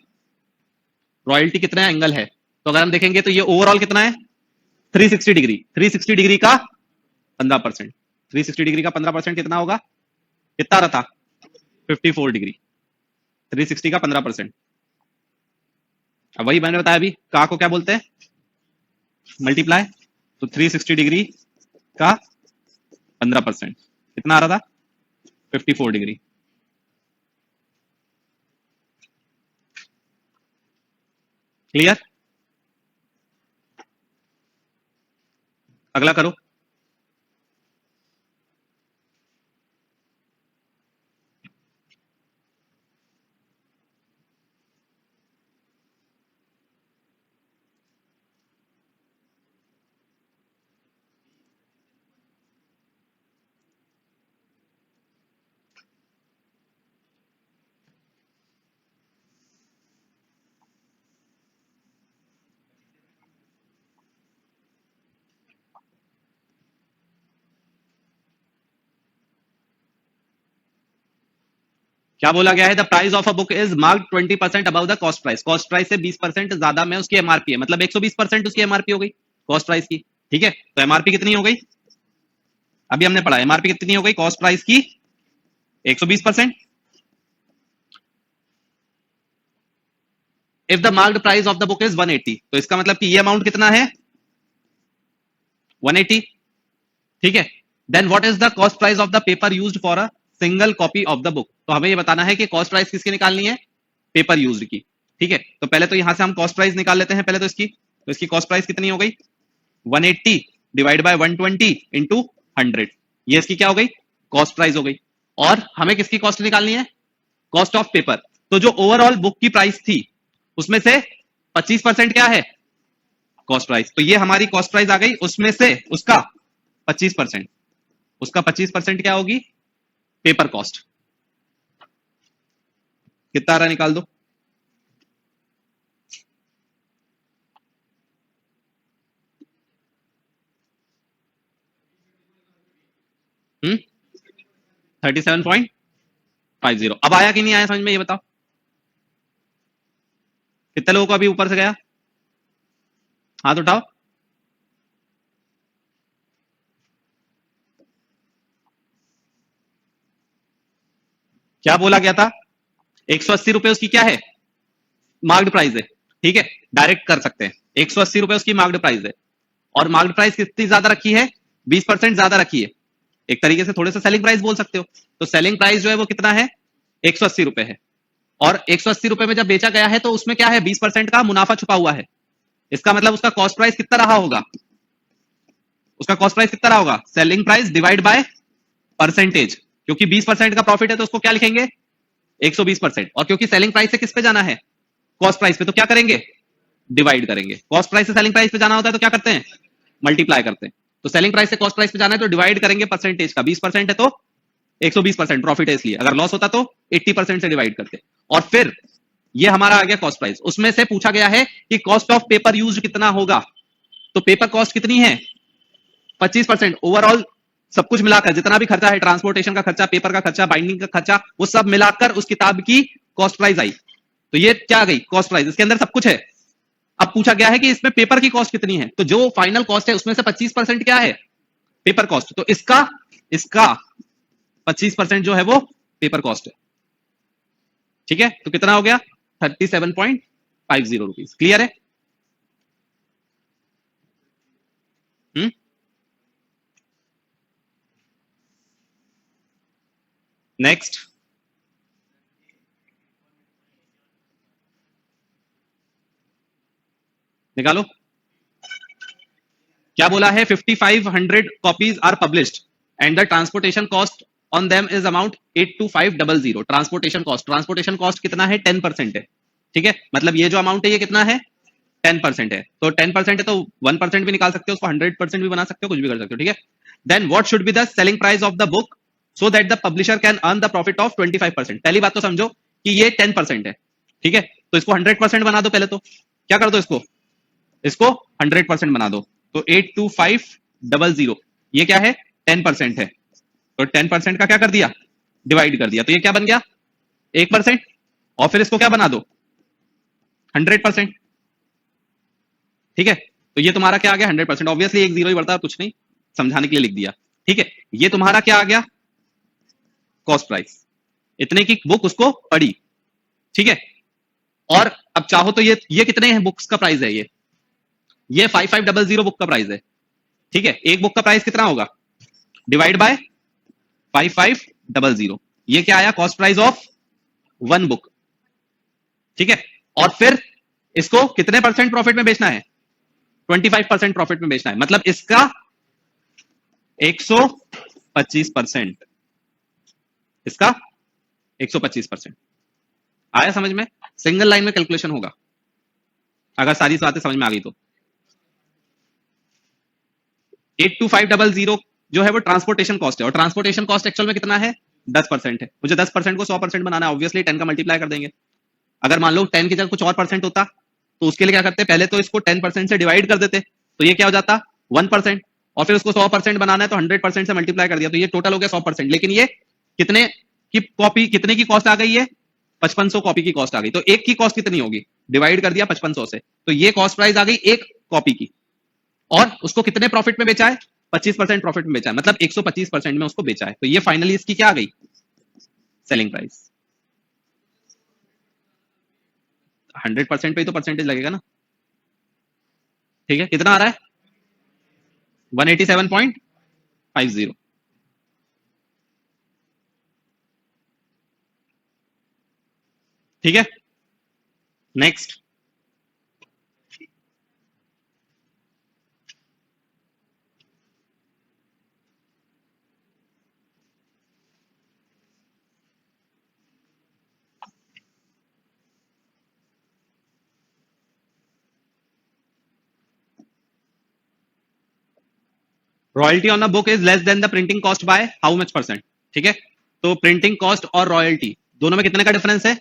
रॉयल्टी कितना एंगल है, तो अगर हम देखेंगे तो ये ओवरऑल कितना है 360 डिग्री, 360 डिग्री का 15%, 360 डिग्री का 15% कितना होगा, कितना रहा था 54 डिग्री, 360 का 15%। अब वही मैंने बताया अभी, का को क्या बोलते हैं मल्टीप्लाई, तो 360 डिग्री का 15% कितना आ रहा था 54 डिग्री। क्लियर। अगला करो। क्या बोला गया है, the price of a book is marked 20% above the cost price, cost price से 20% ज्यादा में उसकी एमआरपी है, मतलब 120% उसकी एमआरपी हो गई कॉस्ट प्राइस की। ठीक है, तो एमआरपी कितनी हो गई, अभी हमने पढ़ा एमआरपी कितनी हो गई कॉस्ट प्राइस की 120%। If the marked price of the book is 180, तो इसका मतलब कि ये अमाउंट कितना है 180, ठीक है। Then what is the cost price of the paper used for a single copy of the book, तो हमें ये बताना है कि कॉस्ट प्राइस किसकी निकालनी है, पेपर यूज्ड की, ठीक है। तो पहले तो यहां से हम कॉस्ट प्राइस निकाल लेते हैं पहले तो इसकी, तो इसकी कॉस्ट प्राइस कितनी हो गई 180 डिवाइड बाय 120 इंटू 100, ये इसकी क्या हो गई कॉस्ट प्राइस हो गई। और हमें किसकी कॉस्ट निकालनी है, कॉस्ट ऑफ पेपर। तो जो ओवरऑल बुक की प्राइस थी उसमें से 25% क्या है कॉस्ट प्राइस, तो ये हमारी कॉस्ट प्राइस आ गई, उसमें से उसका 25%, उसका 25% क्या होगी पेपर कॉस्ट, कितना आ रहा निकाल दो। 37.50, अब आया कि नहीं आया समझ में, ये बताओ कितने लोगों को अभी ऊपर से गया, हाथ उठाओ। क्या बोला गया था 180 रुपए उसकी क्या है मार्क्ड प्राइस है, ठीक है, डायरेक्ट कर सकते हैं 180 रुपए उसकी मार्क्ड प्राइस है, और मार्क्ड प्राइस कितनी ज्यादा रखी है 20% ज्यादा रखी है, एक तरीके से थोड़े से सेलिंग प्राइस बोल सकते हो। तो सेलिंग प्राइस जो है वो कितना है 180 रुपए है, और 180 रुपए में जब बेचा गया है तो उसमें क्या है 20% का मुनाफा छुपा हुआ है, इसका मतलब उसका कॉस्ट प्राइस कितना रहा होगा, उसका कॉस्ट प्राइस कितना रहा होगा selling price divide by percentage, क्योंकि 20% का प्रॉफिट है तो उसको क्या लिखेंगे 120%, और क्योंकि सेलिंग प्राइस से किस पे जाना है कॉस्ट प्राइस पे, तो क्या करेंगे डिवाइड करेंगे, कॉस्ट प्राइस से सेलिंग प्राइस पे जाना होता है तो क्या करते हैं मल्टीप्लाई करते हैं, तो सेलिंग प्राइस से कॉस्ट प्राइस पे जाना है तो डिवाइड करेंगे परसेंटेज का, 20% है तो 120% प्रॉफिट है इसलिए, अगर लॉस होता तो 80% से डिवाइड करते, और फिर ये हमारा आ गया कॉस्ट प्राइस, उसमें से पूछा गया है कि कॉस्ट ऑफ पेपर यूज कितना होगा, तो पेपर कॉस्ट कितनी है 25%, ओवरऑल सब कुछ मिलाकर जितना भी खर्चा है ट्रांसपोर्टेशन का खर्चा, पेपर का खर्चा, बाइंडिंग का खर्चा, वो सब मिलाकर उस किताब की कॉस्ट प्राइस आई, तो ये क्या आ गई कॉस्ट प्राइस, इसके अंदर सब कुछ है। अब पूछा गया है कि इसमें पेपर की कॉस्ट कितनी है, तो जो फाइनल कॉस्ट है उसमें से 25% क्या है पेपर कॉस्ट, तो इसका इसका 25% जो है वो पेपर कॉस्ट है, ठीक है। तो कितना हो गया 37.50 रुपीज, क्लियर है। नेक्स्ट निकालो, क्या बोला है 5500 copies are published and the transportation cost on them is amount 82500, transportation cost कितना है 10% है, ठीक है, मतलब ये जो अमाउंट है ये कितना है 10% है, तो 10% है तो 1% भी निकाल सकते हो उसको, 100% भी बना सकते हो, कुछ भी कर सकते हो, ठीक है। Then what should be the selling price of the book so that the publisher can earn the profit of 25%, पहली बात तो समझो कि ये 10% है, ठीक है, तो इसको 100% बना दो, पहले तो क्या कर दो इसको 100% बना दो, तो 82500 ये क्या है 10% है, तो 10% का क्या कर दिया डिवाइड कर दिया, तो ये क्या बन गया 1%, और फिर इसको क्या बना दो 100%, ठीक है, तो ये तुम्हारा क्या आ गया 100%, ऑब्वियसली एक जीरो ही बढ़ता है, कुछ नहीं, समझाने के लिए लिख दिया, ठीक है। ये तुम्हारा क्या आ गया कॉस्ट प्राइस, इतने की बुक उसको पड़ी, ठीक है। और अब चाहो तो ये कितने हैं बुक्स का प्राइस है, ये 5500 बुक का प्राइस है, ठीक है, एक बुक का प्राइस कितना होगा डिवाइड बाय 5500, ये क्या आया cost price of one book, ठीक है। और फिर इसको कितने परसेंट प्रॉफिट में बेचना है 25% प्रॉफिट में बेचना है, मतलब इसका 125%, इसका 125%, आया समझ में, सिंगल लाइन में कैलकुलेशन होगा अगर सारी बातें समझ में आ गई तो। 82500 जो है वो ट्रांसपोर्टेशन कॉस्ट है, और ट्रांसपोर्टेशन कॉस्ट एक्चुअल में कितना है 10% है, मुझे 10% को 100% बनाना है, ऑब्वियसली 10 का मल्टीप्लाई कर देंगे, अगर मान लो 10 की जगह कुछ और परसेंट होता तो उसके लिए क्या करते पहले तो इसको 10% से डिवाइड कर देते, तो ये क्या हो जाता 1%, और फिर उसको 100% बनाना है तो 100% से मल्टीप्लाई कर दिया, तो ये टोटल हो गया 100%, लेकिन ये कितने की कॉपी कितने की कॉस्ट आ गई है 5500 कॉपी की कॉस्ट आ गई, तो एक की कॉस्ट कितनी होगी डिवाइड कर दिया 5500 से, तो ये कॉस्ट प्राइस आ गई एक कॉपी की, और उसको कितने प्रॉफिट में बेचा है 25% प्रॉफिट में बेचा है, मतलब 125% में उसको बेचा है, तो ये फाइनली इसकी क्या आ गई सेलिंग प्राइस। 100% पे ही तो परसेंटेज लगेगा ना। ठीक है, कितना आ रहा है? 187.50। ठीक है, next. Royalty on a book is less than the printing cost by how much percent. ठीक है, तो प्रिंटिंग कॉस्ट और रॉयल्टी दोनों में कितने का डिफरेंस है?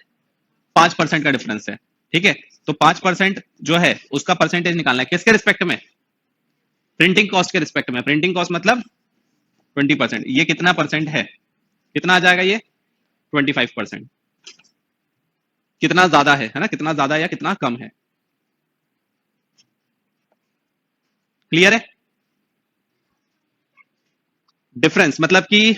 5% का डिफरेंस है। ठीक है, तो 5% जो है उसका परसेंटेज निकालना है किसके रिस्पेक्ट में? प्रिंटिंग कॉस्ट के रिस्पेक्ट में। प्रिंटिंग कॉस्ट मतलब 20%। ये कितना परसेंट है? कितना आ जाएगा ये? 25%। कितना ज्यादा है ना, कितना ज्यादा या कितना कम है? क्लियर है? डिफरेंस मतलब कि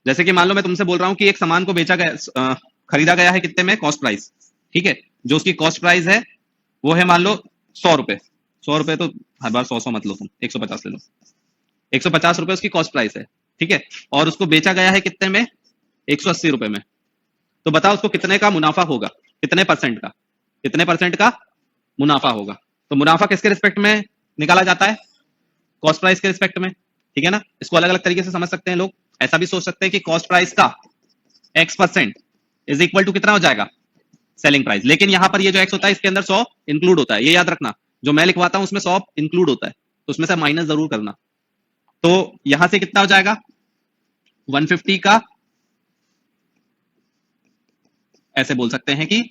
जैसे कि मान लो मैं तुमसे बोल रहा हूं कि एक सामान को बेचा गया, खरीदा गया है कितने में? Cost price. ठीक है, जो उसकी कॉस्ट प्राइस है वो है मान लो 100 रुपए। 100 रुपए तो हर बार 100 मत लो तुम, 150 ले लो। 150 रुपए उसकी कॉस्ट प्राइस है। ठीक है, और उसको बेचा गया है कितने में? 180 रुपए में। तो बताओ उसको कितने का मुनाफा होगा? कितने परसेंट का? कितने परसेंट का मुनाफा होगा? तो मुनाफा किसके रिस्पेक्ट में निकाला जाता है? कॉस्ट प्राइस के रिस्पेक्ट में। ठीक है ना, इसको अलग अलग तरीके से समझ सकते हैं लोग। ऐसा भी सोच सकते हैं कि कॉस्ट प्राइस का x% इज इक्वल टू कितना हो जाएगा? Selling price. लेकिन यहां पर ये जो x होता है इसके अंदर 100 इंक्लूड होता है, ये याद रखना। जो मैं लिखवाता हूं उसमें 100 इंक्लूड होता है, तो उसमें से माइनस जरूर करना। तो यहां से कितना हो जाएगा? 150 का, ऐसे बोल सकते हैं कि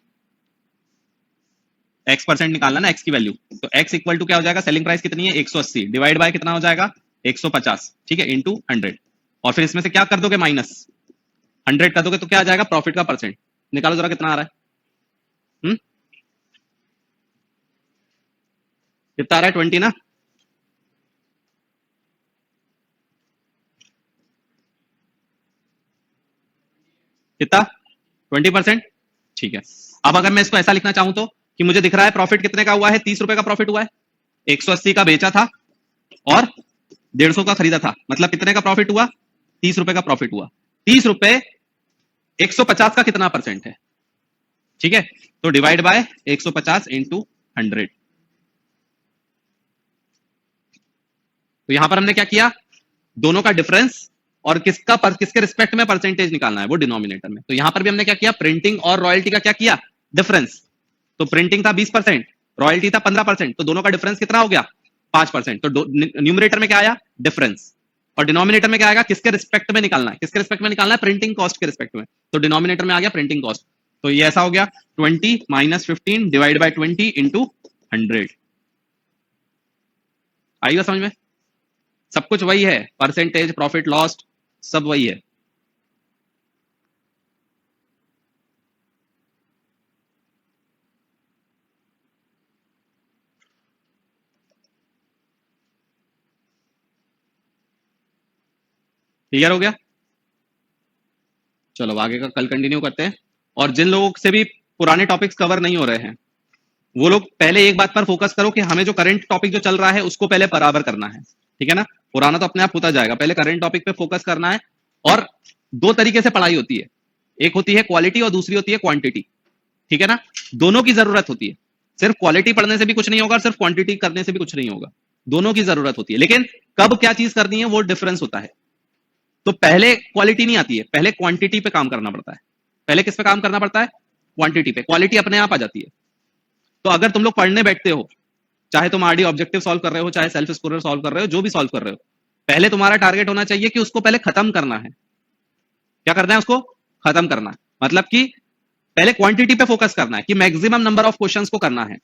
x% निकालना ना, x की वैल्यू। तो x इक्वल टू क्या हो जाएगा? सेलिंग प्राइस कितनी है? 180 डिवाइड बाय कितना हो जाएगा? 150। ठीक है, इंटू 100। और फिर इसमें से क्या कर दोगे? माइनस 100 कर दोगे तो क्या आ जाएगा? प्रॉफिट का परसेंट। निकालो जरा कितना आ रहा है। कितना आ रहा है? 20 ना। कितना? 20%। ठीक है, अब अगर मैं इसको ऐसा लिखना चाहूं तो कि मुझे दिख रहा है प्रॉफिट कितने का हुआ है? 30 रुपए का प्रॉफिट हुआ है। 180 का बेचा था और 150 का खरीदा था, मतलब कितने का प्रॉफिट हुआ? 30 रुपए का प्रॉफिट हुआ। 30 रुपए 150 का कितना परसेंट है? ठीक है, तो डिवाइड बाय 150 इंटू 100। तो यहां पर हमने क्या किया? दोनों का डिफरेंस और किसके रिस्पेक्ट में परसेंटेज निकालना है, वो डिनोमिनेटर में। तो यहां पर भी हमने क्या किया? प्रिंटिंग और रॉयल्टी का क्या किया? डिफरेंस। तो प्रिंटिंग था 20%, रॉयल्टी था 15%, तो दोनों का डिफरेंस कितना हो गया? 5%। तो न्यूमरेटर में क्या आया? डिफरेंस। और डिनोमिनेटर में क्या आएगा? किसके रिस्पेक्ट में निकालना है? किसके रिस्पेक्ट में निकालना है? प्रिंटिंग कॉस्ट के रिस्पेक्ट में। तो डिनोमिनेटर में आ गया प्रिंटिंग कॉस्ट। तो ये ऐसा हो गया 20 माइनस 15 डिवाइड बाई 20 इंटू 100। आइएगा समझ में? सब कुछ वही है, परसेंटेज, प्रॉफिट लॉस, सब वही है। क्लियर हो गया? चलो आगे का कल कंटिन्यू करते हैं। और जिन लोगों से भी पुराने टॉपिक्स कवर नहीं हो रहे हैं वो लोग पहले एक बात पर फोकस करो कि हमें जो करंट टॉपिक जो चल रहा है उसको पहले बराबर करना है। ठीक है ना, पुराना तो अपने आप होता जाएगा, पहले करंट टॉपिक पे फोकस करना है। और दो तरीके से पढ़ाई होती है, एक होती है क्वालिटी और दूसरी होती है क्वांटिटी। ठीक है ना, दोनों की जरूरत होती है। सिर्फ क्वालिटी पढ़ने से भी कुछ नहीं होगा, सिर्फ क्वांटिटी करने से भी कुछ नहीं होगा। दोनों की जरूरत होती है, लेकिन कब क्या चीज करनी है वो डिफरेंस होता है। तो पहले क्वालिटी नहीं आती है, पहले क्वांटिटी पे काम करना पड़ता है। पहले किस पे काम करना पड़ता है? क्वांटिटी पे। क्वालिटी अपने आप आ जाती है। तो अगर तुम लोग पढ़ने बैठते हो, चाहे तुम आरडी ऑब्जेक्टिव सॉल्व कर रहे हो, चाहे सेल्फ स्कोरर सॉल्व कर रहे हो, जो भी सॉल्व कर रहे हो, पहले तुम्हारा टारगेट होना चाहिए कि उसको पहले खत्म करना है। क्या करना है? उसको खत्म करना है। मतलब कि पहले क्वांटिटी पे फोकस करना है कि मैक्सिमम नंबर ऑफ क्वेश्चंस को करना है।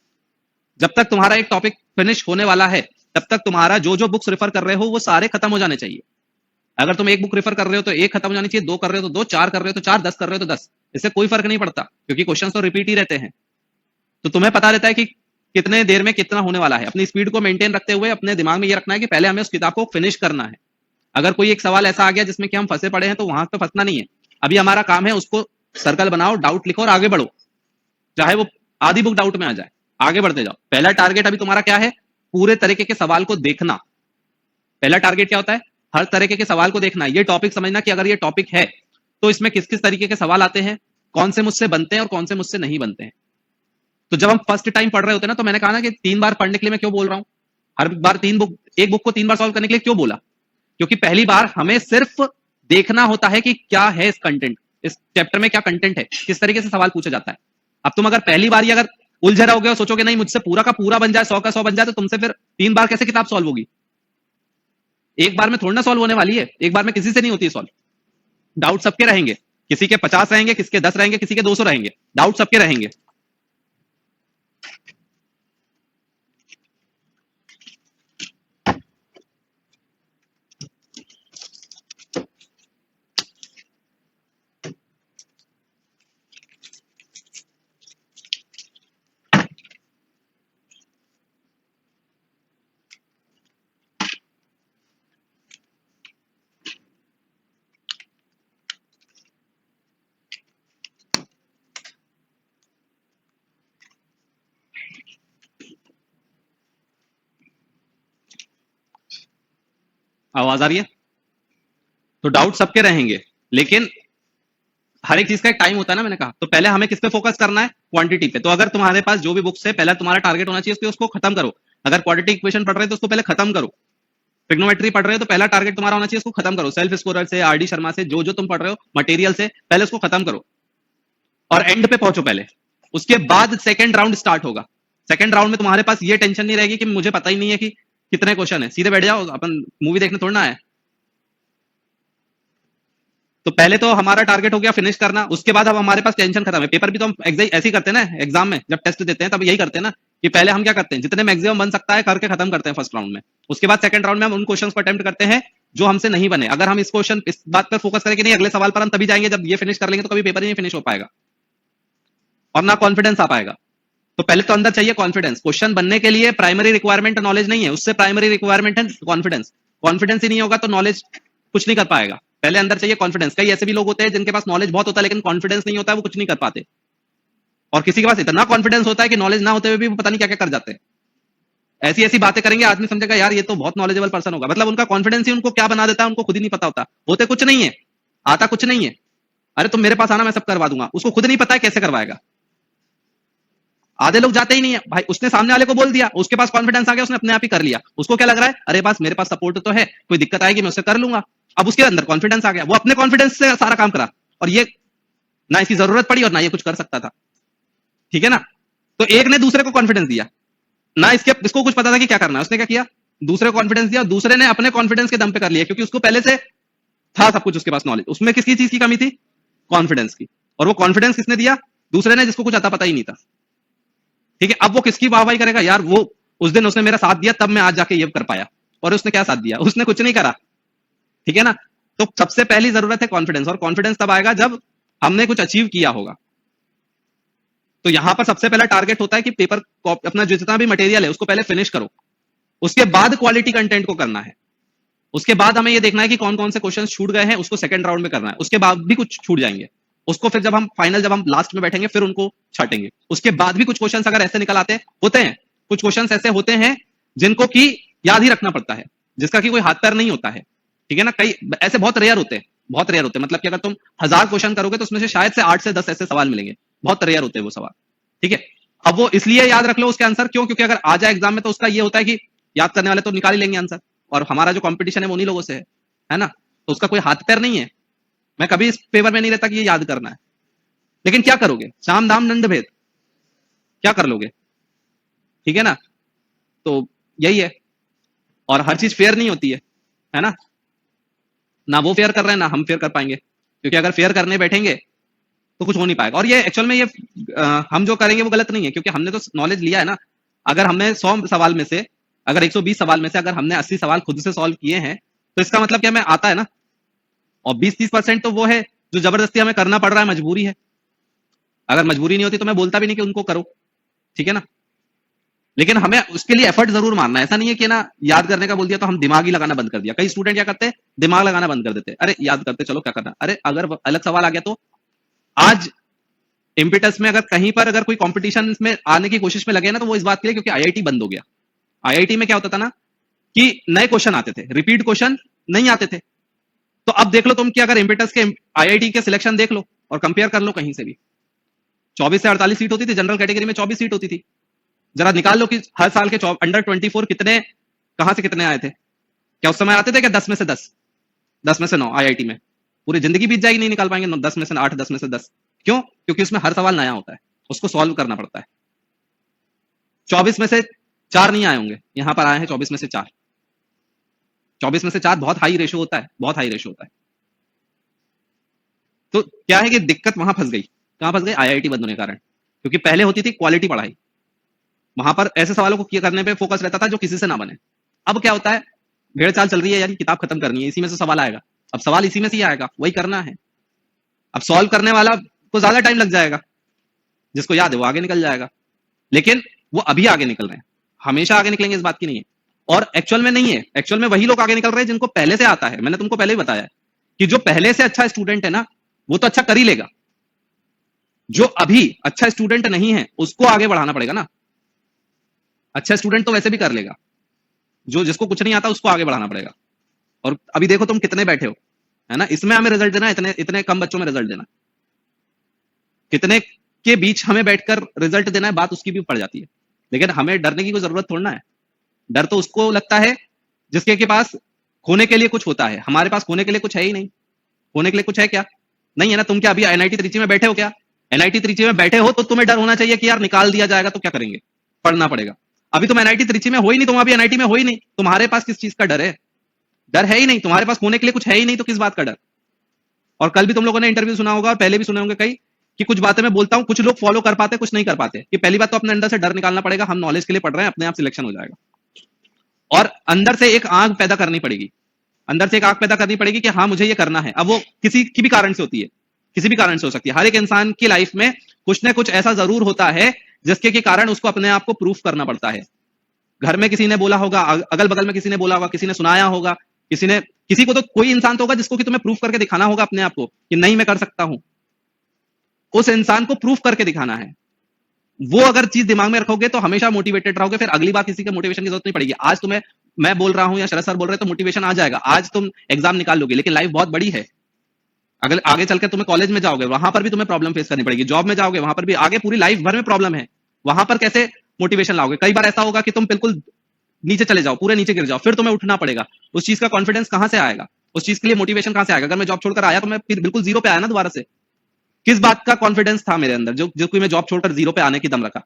जब तक तुम्हारा एक टॉपिक फिनिश होने वाला है तब तक तुम्हारा जो जो बुक्स रेफर कर रहे हो वो सारे खत्म हो जाने चाहिए। अगर तुम एक बुक रेफर कर रहे हो तो एक खत्म हो जानी चाहिए, दो कर रहे हो तो दो, चार कर रहे हो तो चार, 10 कर रहे हो तो 10। इससे कोई फर्क नहीं पड़ता क्योंकि क्वेश्चंस तो रिपीट ही रहते हैं। तो तुम्हें पता रहता है कि कितने देर में कितना होने वाला है। अपनी स्पीड को मेंटेन रखते हुए अपने दिमाग में ये रखना है कि पहले हमें उस किताब को फिनिश करना है। अगर कोई एक सवाल ऐसा आ गया जिसमें कि हम फंसे पड़े हैं तो वहां पे फंसना नहीं है। अभी हमारा काम है उसको सर्कल बनाओ, डाउट लिखो और आगे बढ़ो, चाहे वो आधी बुक डाउट में आ जाए, आगे बढ़ते जाओ। पहला टारगेट अभी तुम्हारा क्या है? पूरे तरीके के सवाल को देखना। पहला टारगेट क्या होता है? हर तरीके के सवाल को देखना, ये टॉपिक समझना कि अगर ये टॉपिक है तो इसमें किस किस तरीके के सवाल आते हैं, कौन से मुझसे बनते हैं और कौन से मुझसे नहीं बनते हैं। तो जब हम फर्स्ट टाइम पढ़ रहे होते हैं ना, तो मैंने कहा ना कि 3 बार पढ़ने के लिए मैं क्यों बोल रहा हूं, हर बार एक बुक को 3 बार सॉल्व करने के लिए क्यों बोला? क्योंकि पहली बार हमें सिर्फ देखना होता है कि क्या है इस कंटेंट, इस चैप्टर में क्या कंटेंट है, किस तरीके से सवाल पूछा जाता है। अब तुम अगर पहली बार ही अगर उलझे रहोगे और सोचोगे नहीं मुझसे पूरा का पूरा बन जाए, 100 का 100 बन जाए, तो तुमसे फिर 3 बार कैसे किताब सॉल्व होगी? एक बार में थोड़ा ना सॉल्व होने वाली है, एक बार में किसी से नहीं होती सॉल्व। डाउट सबके रहेंगे, किसी के 50 रहेंगे, किसी के 10 रहेंगे, किसी के 200 रहेंगे, डाउट सबके रहेंगे। आवाज आ रही है? तो डाउट सबके रहेंगे, लेकिन हर एक चीज का एक टाइम होता है ना, मैंने कहा। तो पहले हमें किस पे फोकस करना है? क्वांटिटी पे। तो अगर तुम्हारे पास जो भी बुक्स है, पहला तुम्हारा टारगेट होना चाहिए उसको खत्म करो। अगर क्वाड्रेटिक इक्वेशन पढ़ रहे हो तो उसको पहले खत्म करो। ट्रिग्नोमेट्री पढ़ रहे हो तो पहला टारगेट तुम्हारा होना चाहिए उसको खत्म करो। सेल्फ स्कोरर से, आरडी शर्मा से, जो जो तुम पढ़ रहे हो मटेरियल से, पहले उसको खत्म करो और एंड पे पहुंचो पहले। उसके बाद सेकंड राउंड स्टार्ट होगा। सेकंड राउंड में तुम्हारे पास ये टेंशन नहीं रहेगी कि मुझे पता ही नहीं है कि कितने क्वेश्चन है, सीधे बैठ जाओ, अपन मूवी देखने थोड़ा ना है। तो पहले तो हमारा टारगेट हो गया फिनिश करना, उसके बाद अब हमारे पास टेंशन खत्म है। पेपर भी तो हम ऐसे ही करते हैं ना, एग्जाम में जब टेस्ट देते हैं तब यही करते हैं ना, कि पहले हम क्या करते हैं, जितने मैक्सिमम बन सकता है करके खत्म करते हैं फर्स्ट राउंड में। उसके बाद सेकंड राउंड में हम उन क्वेश्चंस को अटेम्प्ट करते हैं जो हमसे नहीं बने। अगर हम इस बात पर फोकस करें कि नहीं अगले सवाल पर हम तभी जाएंगे जब ये फिनिश कर लेंगे, तो कभी पेपर ही नहीं फिनिश हो पाएगा और ना कॉन्फिडेंस आ पाएगा। तो पहले तो अंदर चाहिए कॉन्फिडेंस। क्वेश्चन बनने के लिए प्राइमरी रिक्वायरमेंट नॉलेज नहीं है, उससे प्राइमरी रिक्वायरमेंट है कॉन्फिडेंस। कॉन्फिडेंस ही नहीं होगा तो नॉलेज कुछ नहीं कर पाएगा। पहले अंदर चाहिए कॉन्फिडेंस। कई ऐसे भी लोग होते हैं जिनके पास नॉलेज बहुत होता है लेकिन कॉन्फिडेंस नहीं होता है, वो कुछ नहीं कर पाते। और किसी के पास इतना कॉन्फिडेंस होता है कि नॉलेज ना होते हुए भी वो पता नहीं क्या क्या कर जाते हैं। ऐसी ऐसी बातें करेंगे, आदमी समझेगा यार ये तो बहुत नॉलेजेबल पर्सन होगा। मतलब उनका कॉन्फिडेंस ही उनको क्या बना देता है, उनको खुद ही नहीं पता होता। होते कुछ नहीं है, आता कुछ नहीं है। अरे तुम मेरे पास आना, मैं सब करवा दूंगा। उसको खुद नहीं पता है कैसे करवाएगा। आधे लोग जाते ही नहीं है भाई, उसने सामने वाले को बोल दिया, उसके पास कॉन्फिडेंस आ गया, उसने अपने आप ही कर लिया। उसको क्या लग रहा है, अरे पास मेरे पास सपोर्ट तो है, कोई दिक्कत आएगी मैं उससे कर लूंगा। अब उसके अंदर कॉन्फिडेंस आ गया, वो अपने कॉन्फिडेंस से सारा काम करा, और ये ना इसकी जरूरत पड़ी और ना ये कुछ कर सकता था। ठीक है ना? तो एक ने दूसरे को कॉन्फिडेंस दिया ना, इसको कुछ पता था कि क्या करना है, उसने क्या किया, दूसरे को कॉन्फिडेंस दिया, दूसरे ने अपने कॉन्फिडेंस के दम पे कर लिया, क्योंकि उसको पहले से था सब कुछ, उसके पास नॉलेज। उसमें किसकी चीज की कमी थी? कॉन्फिडेंस की। और वो कॉन्फिडेंस किसने दिया? दूसरे ने, जिसको कुछ आता पता ही नहीं था। ठीक है, अब वो किसकी वाहवाही करेगा, यार वो उस दिन उसने मेरा साथ दिया तब मैं आज जाके ये कर पाया। और उसने क्या साथ दिया? उसने कुछ नहीं करा। ठीक है ना? तो सबसे पहली जरूरत है कॉन्फिडेंस, और कॉन्फिडेंस तब आएगा जब हमने कुछ अचीव किया होगा। तो यहां पर सबसे पहला टारगेट होता है कि पेपर अपना जितना भी मटेरियल है उसको पहले फिनिश करो, उसके बाद क्वालिटी कंटेंट को करना है। उसके बाद हमें ये देखना है कि कौन कौन से क्वेश्चन छूट गए हैं, उसको सेकंड राउंड में करना है। उसके बाद भी कुछ छूट जाएंगे, उसको फिर जब हम लास्ट में बैठेंगे फिर उनको छाटेंगे। उसके बाद भी कुछ क्वेश्चंस अगर ऐसे निकल आते होते हैं, कुछ क्वेश्चंस ऐसे होते हैं जिनको की याद ही रखना पड़ता है, जिसका कि कोई हाथ पैर नहीं होता है। ठीक है ना? कई ऐसे बहुत रेयर होते हैं, बहुत रेयर होते हैं। मतलब कि अगर तुम 1000 क्वेश्चन करोगे तो उसमें से शायद से 8 से 10 ऐसे सवाल मिलेंगे, बहुत रेयर होते हैं वो सवाल। ठीक है, अब वो इसलिए याद रख लो उसके आंसर, क्यों? क्योंकि अगर आ जाए एग्जाम में तो उसका ये होता है कि याद करने वाले तो निकाल ही लेंगे आंसर, और हमारा जो कंपटीशन है वो उन्हीं लोगों से है ना? तो उसका कोई हाथ पैर नहीं है। मैं कभी इस पेपर में नहीं रहता कि ये याद करना है, लेकिन क्या करोगे? साम दाम दंड भेद, क्या कर लोगे? ठीक है ना? तो यही है। और हर चीज फेयर नहीं होती है ना? ना वो फेयर कर रहे हैं ना हम फेयर कर पाएंगे, क्योंकि अगर फेयर करने बैठेंगे तो कुछ हो नहीं पाएगा। और ये एक्चुअल में ये हम जो करेंगे वो गलत नहीं है, क्योंकि हमने तो नॉलेज लिया है ना। अगर हमने 100 सवाल में से, अगर 120 सवाल में से अगर हमने 80 सवाल खुद से सॉल्व किए हैं, तो इसका मतलब क्या, हमें आता है ना। और 20-30% तो वो है जो जबरदस्ती हमें करना पड़ रहा है, मजबूरी है। अगर मजबूरी नहीं होती तो मैं बोलता भी नहीं कि उनको करो। ठीक है ना? लेकिन हमें उसके लिए एफर्ट जरूर मारना है। ऐसा नहीं है कि ना याद करने का बोल दिया तो हम दिमाग ही लगाना बंद कर दिया। कई स्टूडेंट क्या करते हैं, दिमाग लगाना बंद कर देते हैं। अरे याद करते चलो, क्या करना, अरे अगर अलग सवाल आ गया तो आज इम्पिटस में अगर कहीं पर अगर कोई कंपटीशन में आने की कोशिश में लगे ना, तो वो इस बात के लिए क्योंकि आईआईटी बंद हो गया। आईआईटी में क्या होता था ना कि नए क्वेश्चन आते थे, रिपीट क्वेश्चन नहीं आते थे। तो अब देख लो तुम कि अगर इम्पिटस के आईआईटी के सिलेक्शन देख लो और कंपेयर कर लो कहीं से भी, 24 से 48 सीट होती थी, जनरल कैटेगरी में 24 सीट होती थी। जरा निकाल लो कि हर साल के अंडर 24 कितने, कहां से कितने आए थे? क्या उस समय आते थे क्या 10 में से 10, 10 में से 9? आईआईटी में पूरी जिंदगी बीत जाएगी, नहीं निकाल पाएंगे 10 में से 8, 10 में से 10। क्यों? क्योंकि उसमें हर सवाल नया होता है, उसको सॉल्व करना पड़ता है। 24 में से 4 नहीं आए होंगे, यहां पर आए हैं 24 में से 4। 24 में से 4 बहुत हाई रेशो होता है, बहुत हाई रेशो होता है। तो क्या है कि दिक्कत वहां फंस गई। कहां फंस गई? आईआईटी बंद होने के कारण। क्योंकि पहले होती थी क्वालिटी पढ़ाई, वहां पर ऐसे सवालों को करने पे फोकस रहता था जो किसी से ना बने। अब क्या होता है, भेड़ चाल चल रही है, यार किताब खत्म करनी है, इसी में से सवाल आएगा, अब सवाल इसी में से ही आएगा, वही करना है। अब सॉल्व करने वाला को ज्यादा टाइम लग जाएगा, जिसको याद है वो आगे निकल जाएगा, लेकिन वो अभी आगे निकल रहे हैं, हमेशा आगे निकलेंगे इस बात की नहीं है। और एक्चुअल में नहीं है, एक्चुअल में वही लोग आगे निकल रहे हैं जिनको पहले से आता है। मैंने तुमको पहले ही बताया कि जो पहले से अच्छा स्टूडेंट है ना, वो तो अच्छा कर ही लेगा। जो अभी अच्छा स्टूडेंट नहीं है उसको आगे बढ़ाना पड़ेगा ना। अच्छा स्टूडेंट तो वैसे भी कर लेगा, जो जिसको कुछ नहीं आता उसको आगे बढ़ाना पड़ेगा। और अभी देखो तुम कितने बैठे हो, है ना, इसमें हमें रिजल्ट देना, इतने इतने कम बच्चों में रिजल्ट देना, कितने के बीच हमें बैठकर रिजल्ट देना है, बात उसकी भी पड़ जाती है। लेकिन हमें डरने की कोई जरूरत थोड़ा है। डर तो उसको लगता है जिसके के पास खोने के लिए कुछ होता है, हमारे पास खोने के लिए कुछ है ही नहीं। खोने के लिए कुछ है क्या? नहीं है ना। तुम क्या अभी एनआईटी त्रिची में बैठे हो क्या? एनआईटी त्रिची में बैठे हो तो तुम्हें डर होना चाहिए कि यार निकाल दिया जाएगा तो क्या करेंगे, पढ़ना पड़ेगा। अभी तुम एनआईटी त्रिची में हो ही नहीं, तुम अभी एनआईटी में हो ही नहीं, तुम्हारे पास किस चीज का डर है? डर है ही नहीं, तुम्हारे पास खोने के लिए कुछ है ही नहीं, तो किस बात का डर? और कल भी तुम लोगों ने इंटरव्यू सुना होगा और पहले भी सुने होंगे कई, कि कुछ बातें मैं बोलता हूं, कुछ लोग फॉलो कर पाते, कुछ नहीं कर पाते। कि पहली बात तो अपने अंदर से डर निकालना पड़ेगा, हम नॉलेज के लिए पढ़ रहे हैं, अपने आप सिलेक्शन हो जाएगा। और अंदर से एक आग पैदा करनी पड़ेगी, अंदर से एक आग पैदा करनी पड़ेगी कि हाँ मुझे ये करना है। अब वो किसी की भी कारण से होती है, किसी भी कारण से हो सकती है। हर एक इंसान की लाइफ में कुछ ना कुछ ऐसा जरूर होता है जिसके के कारण उसको अपने आप को प्रूफ करना पड़ता है। घर में किसी ने बोला होगा, अगल बगल में किसी ने बोला होगा, किसी ने सुनाया होगा, किसी को तो कोई इंसान तो होगा जिसको कि तुम्हें प्रूफ करके दिखाना होगा अपने आप को कि नहीं मैं कर सकता हूं। उस इंसान को प्रूफ करके दिखाना है। वो अगर चीज दिमाग में रखोगे तो हमेशा मोटिवेटेड रहोगे, फिर अगली बार किसी के मोटिवेशन की जरूरत नहीं पड़ेगी। आज तुम्हें मैं बोल रहा हूं या शरद सर बोल रहे हैं तो मोटिवेशन आ जाएगा, आज तुम एग्जाम निकाल लोगे, लेकिन लाइफ बहुत बड़ी है। अगर आगे चलकर तुम्हें कॉलेज में जाओगे वहां पर भी तुम्हें प्रॉब्लम फेस करनी पड़ेगी, जॉब में जाओगे वहां पर भी, आगे पूरी लाइफ भर में प्रॉब्लम है, वहां पर कैसे मोटिवेशन लाओगे? कई बार ऐसा होगा कि तुम बिल्कुल नीचे चले जाओ, पूरे नीचे गिर जाओ, फिर तुम्हें उठना पड़ेगा। उस चीज का कॉन्फिडेंस कहां से आएगा? उस चीज के लिए मोटिवेशन कहां से आएगा? अगर मैं जॉब छोड़कर आया तो मैं फिर बिल्कुल जीरो पे आया ना दोबारा से। किस बात का कॉन्फिडेंस था मेरे अंदर जो कोई मैं जॉब छोड़कर जीरो पे आने की दम रखा?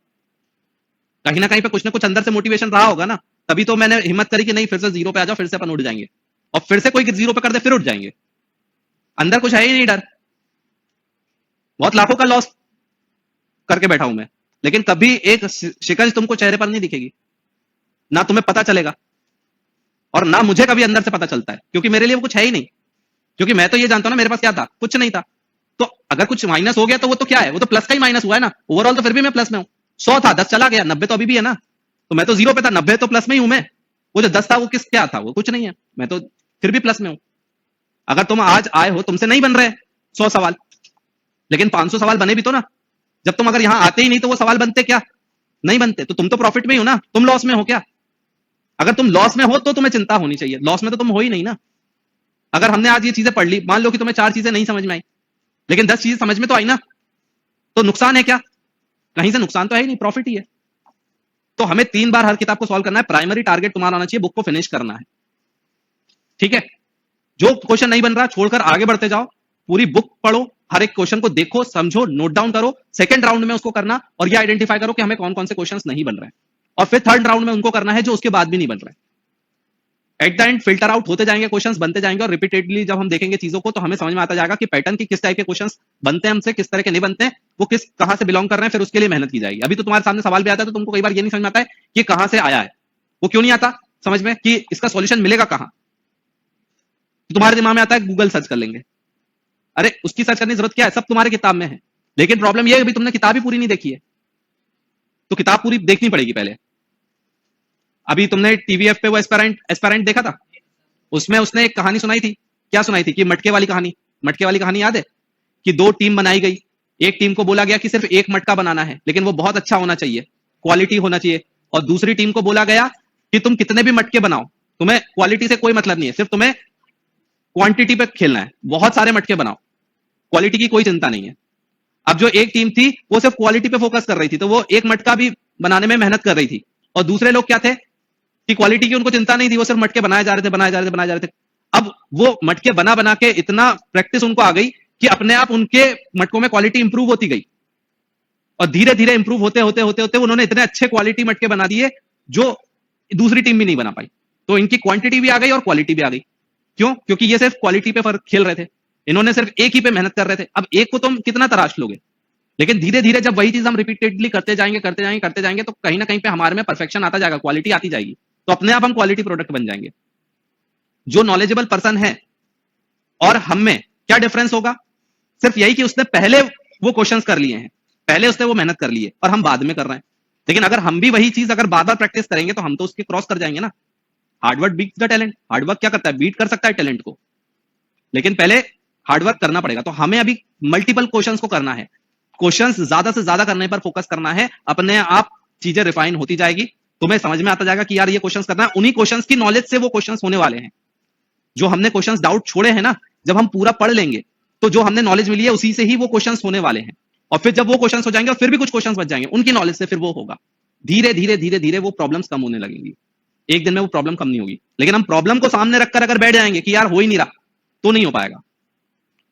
कहीं ना कहीं पे कुछ ना कुछ अंदर से मोटिवेशन रहा होगा ना, तभी तो मैंने हिम्मत करी कि नहीं फिर से जीरो पे आ जाओ, फिर से अपन उठ जाएंगे। और फिर से कोई जीरो पे कर दे फिर उठ जाएंगे। अंदर कुछ है ही नहीं, डर। बहुत लाखों का लॉस करके बैठा हूं मैं, लेकिन कभी एक शिकंज तुमको चेहरे पर नहीं दिखेगी, ना तुम्हें पता चलेगा, और ना मुझे कभी अंदर से पता चलता है, क्योंकि मेरे लिए वो कुछ है ही नहीं। क्योंकि मैं तो ये जानता हूं ना मेरे पास क्या था, कुछ नहीं था। तो अगर कुछ माइनस हो गया तो वो तो क्या है, वो तो प्लस का ही माइनस हुआ है ना। ओवरऑल तो फिर भी मैं प्लस में हूं। 100 था, 10 चला गया, 90 तो अभी भी है ना। तो मैं तो जीरो पे था, 90 तो प्लस में ही हूं मैं। वो जो 10 था वो किस क्या था, वो कुछ नहीं है, मैं तो फिर भी प्लस में हूं। अगर तुम आज आए हो, तुमसे नहीं बन रहे 100 सवाल, लेकिन 500 सवाल बने भी तो ना। जब तुम अगर यहां आते ही नहीं तो वो सवाल बनते क्या? नहीं बनते। तो तुम तो प्रॉफिट में ही हो ना, तुम लॉस में हो क्या? अगर तुम लॉस में हो तो तुम्हें चिंता होनी चाहिए, लॉस में तो तुम हो ही नहीं ना। अगर हमने आज ये चीजें पढ़ ली, मान लो कि तुम्हें 4 चीजें नहीं समझ में आई, लेकिन 10 चीजें समझ में तो आई ना, तो नुकसान है क्या? कहीं से नुकसान तो है ही नहीं, प्रॉफिट ही है। तो हमें 3 बार हर किताब को सॉल्व करना है। प्राइमरी टारगेट तुम्हारा होना चाहिए बुक को फिनिश करना है, ठीक है? जो क्वेश्चन नहीं बन रहा छोड़कर आगे बढ़ते जाओ, पूरी बुक पढ़ो, हर एक क्वेश्चन को देखो, समझो, नोट डाउन करो। सेकंड राउंड में उसको करना और ये आइडेंटिफाई करो कि हमें कौन कौन से क्वेश्चंस नहीं बन रहे हैं, और फिर थर्ड राउंड में उनको करना है जो उसके बाद भी नहीं बन रहे। At the end filter out होते जाएंगे, क्वेश्चंस बनते जाएंगे, और रिपीटेडली जब हम देखेंगे चीजों को तो हमें समझ में आता जाएगा कि पैटर्न की किस टाइप के क्वेश्चंस बनते हैं हमसे, किस तरह के नहीं बनते हैं, वो किस कहां से बिलोंग कर रहे हैं, फिर उसके लिए मेहनत की जाएगी। अभी तो तुम्हारे सामने सवाल भी आता है तो तुमको कई बार ये नहीं समझ में आता है कि कहां से आया है, वो क्यों नहीं आता समझ में कि इसका सॉल्यूशन मिलेगा कहां। तो तुम्हारे दिमाग में आता है गूगल सर्च कर लेंगे। अरे उसकी सर्च करने की जरूरत क्या है, सब तुम्हारे किताब में है। लेकिन प्रॉब्लम यह है अभी तुमने किताब ही पूरी नहीं देखी है, तो किताब पूरी देखनी पड़ेगी पहले। अभी तुमने टीवीएफ पे वो एस्पायरेंट देखा था, उसमें उसने एक कहानी सुनाई थी। क्या सुनाई थी? कि मटके वाली कहानी। मटके वाली कहानी याद है कि 2 टीम बनाई गई, एक टीम को बोला गया कि सिर्फ एक मटका बनाना है, लेकिन वो बहुत अच्छा होना चाहिए, क्वालिटी होना चाहिए। और दूसरी टीम को बोला गया कि तुम कितने भी मटके बनाओ, तुम्हें क्वालिटी से कोई मतलब नहीं है, सिर्फ तुम्हें क्वांटिटी पे खेलना है, बहुत सारे मटके बनाओ, क्वालिटी की कोई चिंता नहीं है। अब जो एक टीम थी वो सिर्फ क्वालिटी पे फोकस कर रही थी, तो वो एक मटका भी बनाने में मेहनत कर रही थी। और दूसरे लोग क्या थे कि क्वालिटी की उनको चिंता नहीं थी, वो सिर्फ मटके बनाए जा रहे थे, बनाए जा रहे थे, बनाए जा रहे थे। अब वो मटके बना बना के इतना प्रैक्टिस उनको आ गई कि अपने आप उनके मटकों में क्वालिटी इंप्रूव होती गई, और धीरे धीरे इंप्रूव होते होते होते होते उन्होंने इतने अच्छे क्वालिटी मटके बना दिए जो दूसरी टीम भी नहीं बना पाई। तो इनकी क्वांटिटी भी आ गई और क्वालिटी भी आ गई। क्यों? क्योंकि ये सिर्फ क्वालिटी पे फर्क खेल रहे थे, इन्होंने सिर्फ एक ही पे मेहनत कर रहे थे। अब एक को तुम कितना तराश लोगे, लेकिन धीरे धीरे जब वही चीज हम रिपीटेडली करते जाएंगे करते जाएंगे करते जाएंगे, तो कहीं ना कहीं पे हमारे में परफेक्शन आता जाएगा, क्वालिटी आती जाएगी, तो अपने आप हम क्वालिटी प्रोडक्ट बन जाएंगे। जो नॉलेजेबल पर्सन है और हम में क्या डिफरेंस होगा? सिर्फ यही कि उसने पहले वो क्वेश्चंस कर लिए हैं, पहले उसने वो मेहनत कर ली है, और हम बाद में कर रहे हैं। लेकिन अगर हम भी वही चीज अगर बार बार प्रैक्टिस करेंगे तो हम तो उसके क्रॉस कर जाएंगे ना। Hard work beats the talent. Hard work क्या करता है? बीट कर सकता है टैलेंट को, लेकिन पहले हार्डवर्क करना पड़ेगा। तो हमें अभी मल्टीपल क्वेश्चंस को करना है, क्वेश्चंस ज्यादा से ज्यादा करने पर फोकस करना है, अपने आप चीजें रिफाइन होती जाएगी, तुम्हें समझ में आता जाएगा कि यार ये क्वेश्चंस करना है। उन्हीं क्वेश्चंस की नॉलेज से वो क्वेश्चंस होने वाले हैं। जो हमने क्वेश्चंस डाउट छोड़े हैं ना, जब हम पूरा पढ़ लेंगे तो जो हमने नॉलेज मिली है उसी से ही वो क्वेश्चंस होने वाले हैं। और फिर जब वो क्वेश्चंस हो जाएंगे और फिर भी कुछ क्वेश्चंस बच जाएंगे, उनकी नॉलेज से फिर वो होगा। धीरे धीरे धीरे धीरे वो प्रॉब्लम्स कम होने लगेंगी। एक दिन में वो प्रॉब्लम कम नहीं होगी, लेकिन हम प्रॉब्लम को सामने रखकर अगर बैठ जाएंगे कि यार हो ही नहीं रहा, तो नहीं हो पाएगा।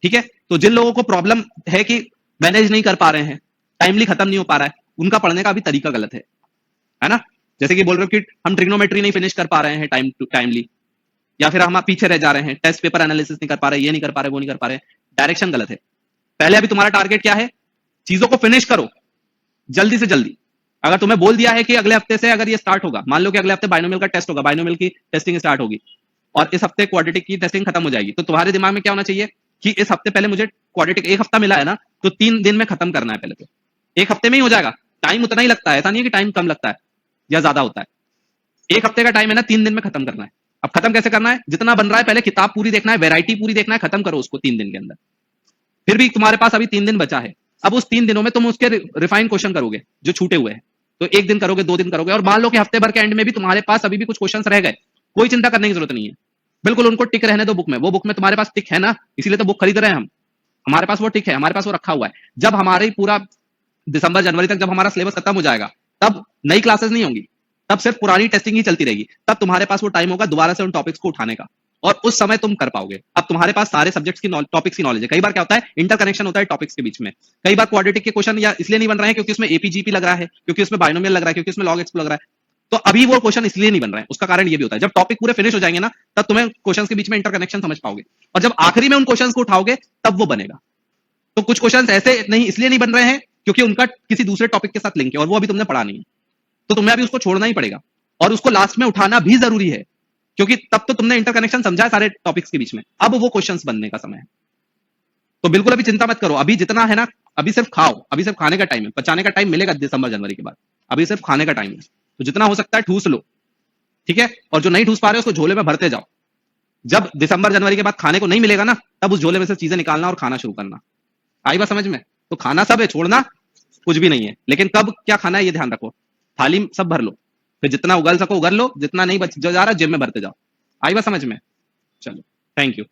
ठीक है? तो जिन लोगों को प्रॉब्लम है कि मैनेज नहीं कर पा रहे हैं, टाइमली खत्म नहीं हो पा रहा है, उनका पढ़ने का अभी तरीका गलत है ना? जैसे कि बोल रहे हो कि हम ट्रिग्नोमेट्री नहीं फिनिश कर पा रहे हैं टाइमली, या फिर हम पीछे रह जा रहे हैं, टेस्ट पेपर एनालिसिस नहीं कर पा रहे, ये नहीं कर पा रहे, वो नहीं कर पा रहे, डायरेक्शन गलत है। पहले अभी तुम्हारा टारगेट क्या है? चीजों को फिनिश करो जल्दी से जल्दी। अगर तुम्हें बोल दिया है कि अगले हफ्ते से अगर ये स्टार्ट होगा, मान लो कि अगले हफ्ते बाइनोमियल का टेस्ट होगा, बाइनोमियल की टेस्टिंग स्टार्ट होगी और इस हफ्ते क्वाड्रेटिक की टेस्टिंग खत्म हो जाएगी, तो तुम्हारे दिमाग में क्या होना चाहिए कि इस हफ्ते पहले मुझे क्वाड्रेटिक, एक हफ्ता मिला है ना, तो 3 दिन में खत्म करना है पहले। तो एक हफ्ते में ही हो जाएगा, टाइम उतना ही लगता है, ऐसा नहीं है कि टाइम कम लगता है या ज्यादा होता है। एक हफ्ते का टाइम है ना, 3 दिन में खत्म करना है। अब खत्म कैसे करना है? जितना बन रहा है पहले किताब पूरी देखना है, वैरायटी पूरी देखना है, खत्म करो उसको 3 दिन के अंदर। फिर भी तुम्हारे पास अभी 3 दिन बचा है, अब उस 3 दिनों में तुम उसके रिफाइन क्वेश्चन करोगे जो छूटे हुए हैं। तो 1 दिन करोगे, 2 दिन करोगे, और मान लो कि हफ्ते भर के एंड में भी तुम्हारे पास अभी भी कुछ क्वेश्चंस रह गए, कोई चिंता करने की जरूरत नहीं है, बिल्कुल उनको टिक रहने दो बुक में। वो बुक में तुम्हारे पास टिक है ना, इसीलिए तो बुक खरीद रहे हैं हम, हमारे पास वो टिक है, हमारे पास वो रखा हुआ है। जब हमारे पूरा दिसंबर जनवरी तक जब हमारा सिलेबस खत्म हो जाएगा, तब नई क्लासेस नहीं होंगी, तब सिर्फ पुरानी टेस्टिंग ही चलती रहेगी। तब तुम्हारे पास वो टाइम होगा दोबारा से उन टॉपिक्स को उठाने का, और उस समय तुम कर पाओगे। अब तुम्हारे पास सारे सब्जेक्ट्स की टॉपिक्स की नॉलेज है। कई बार क्या होता है, इंटरकनेक्शन होता है टॉपिक्स के बीच में। कई बार क्वाड्रेटिक के क्वेश्चन या इसलिए नहीं बन रहे हैं क्योंकि उसमें एपीजीपी लग रहा है, क्योंकि उसमें बाइनोमियल लग रहा है, क्योंकि उसमें लॉग एक्स लग रहा है। तो अभी वो क्वेश्चन इसलिए नहीं बन रहे हैं, उसका कारण ये भी होता है। जब टॉपिक पूरे फिनिश हो जाएंगे ना, तब तुम्हें क्वेश्चन के बीच में इंटरकनेक्शन समझ पाओगे, और जब आखिरी में उन क्वेश्चन को उठाओगे तब वो बनेगा। तो कुछ क्वेश्चन ऐसे नहीं इसलिए नहीं बन रहे हैं क्योंकि उनका किसी दूसरे टॉपिक के साथ लिंक है और वो अभी तुमने पढ़ा नहीं है, तो तुम्हें अभी उसको छोड़ना ही पड़ेगा, और उसको लास्ट में उठाना भी जरूरी है, क्योंकि तब तो तुमने इंटरकनेक्शन समझा है सारे टॉपिक्स के बीच में। अब वो क्वेश्चंस बनने का समय है। तो बिल्कुल अभी चिंता मत करो, अभी जितना है ना, अभी सिर्फ खाओ, अभी सिर्फ खाने का टाइम है, पचाने का टाइम मिलेगा दिसंबर जनवरी के बाद, अभी सिर्फ खाने का टाइम है। तो जितना हो सकता है ठूस लो, ठीक है? और जो नहीं ठूस पा रहे हो उसको झोले में भरते जाओ। जब दिसंबर जनवरी के बाद खाने को नहीं मिलेगा ना, तब उस झोले में से चीजें निकालना और खाना शुरू करना। आई बात समझ में? तो खाना सब है, छोड़ना कुछ भी नहीं है, लेकिन कब क्या खाना है ये ध्यान रखो। थाली सब भर लो, फिर जितना उगल सको उगल लो, जितना नहीं बच जो जा रहा जेब में भरते जाओ। आई बात समझ में? चलो, थैंक यू।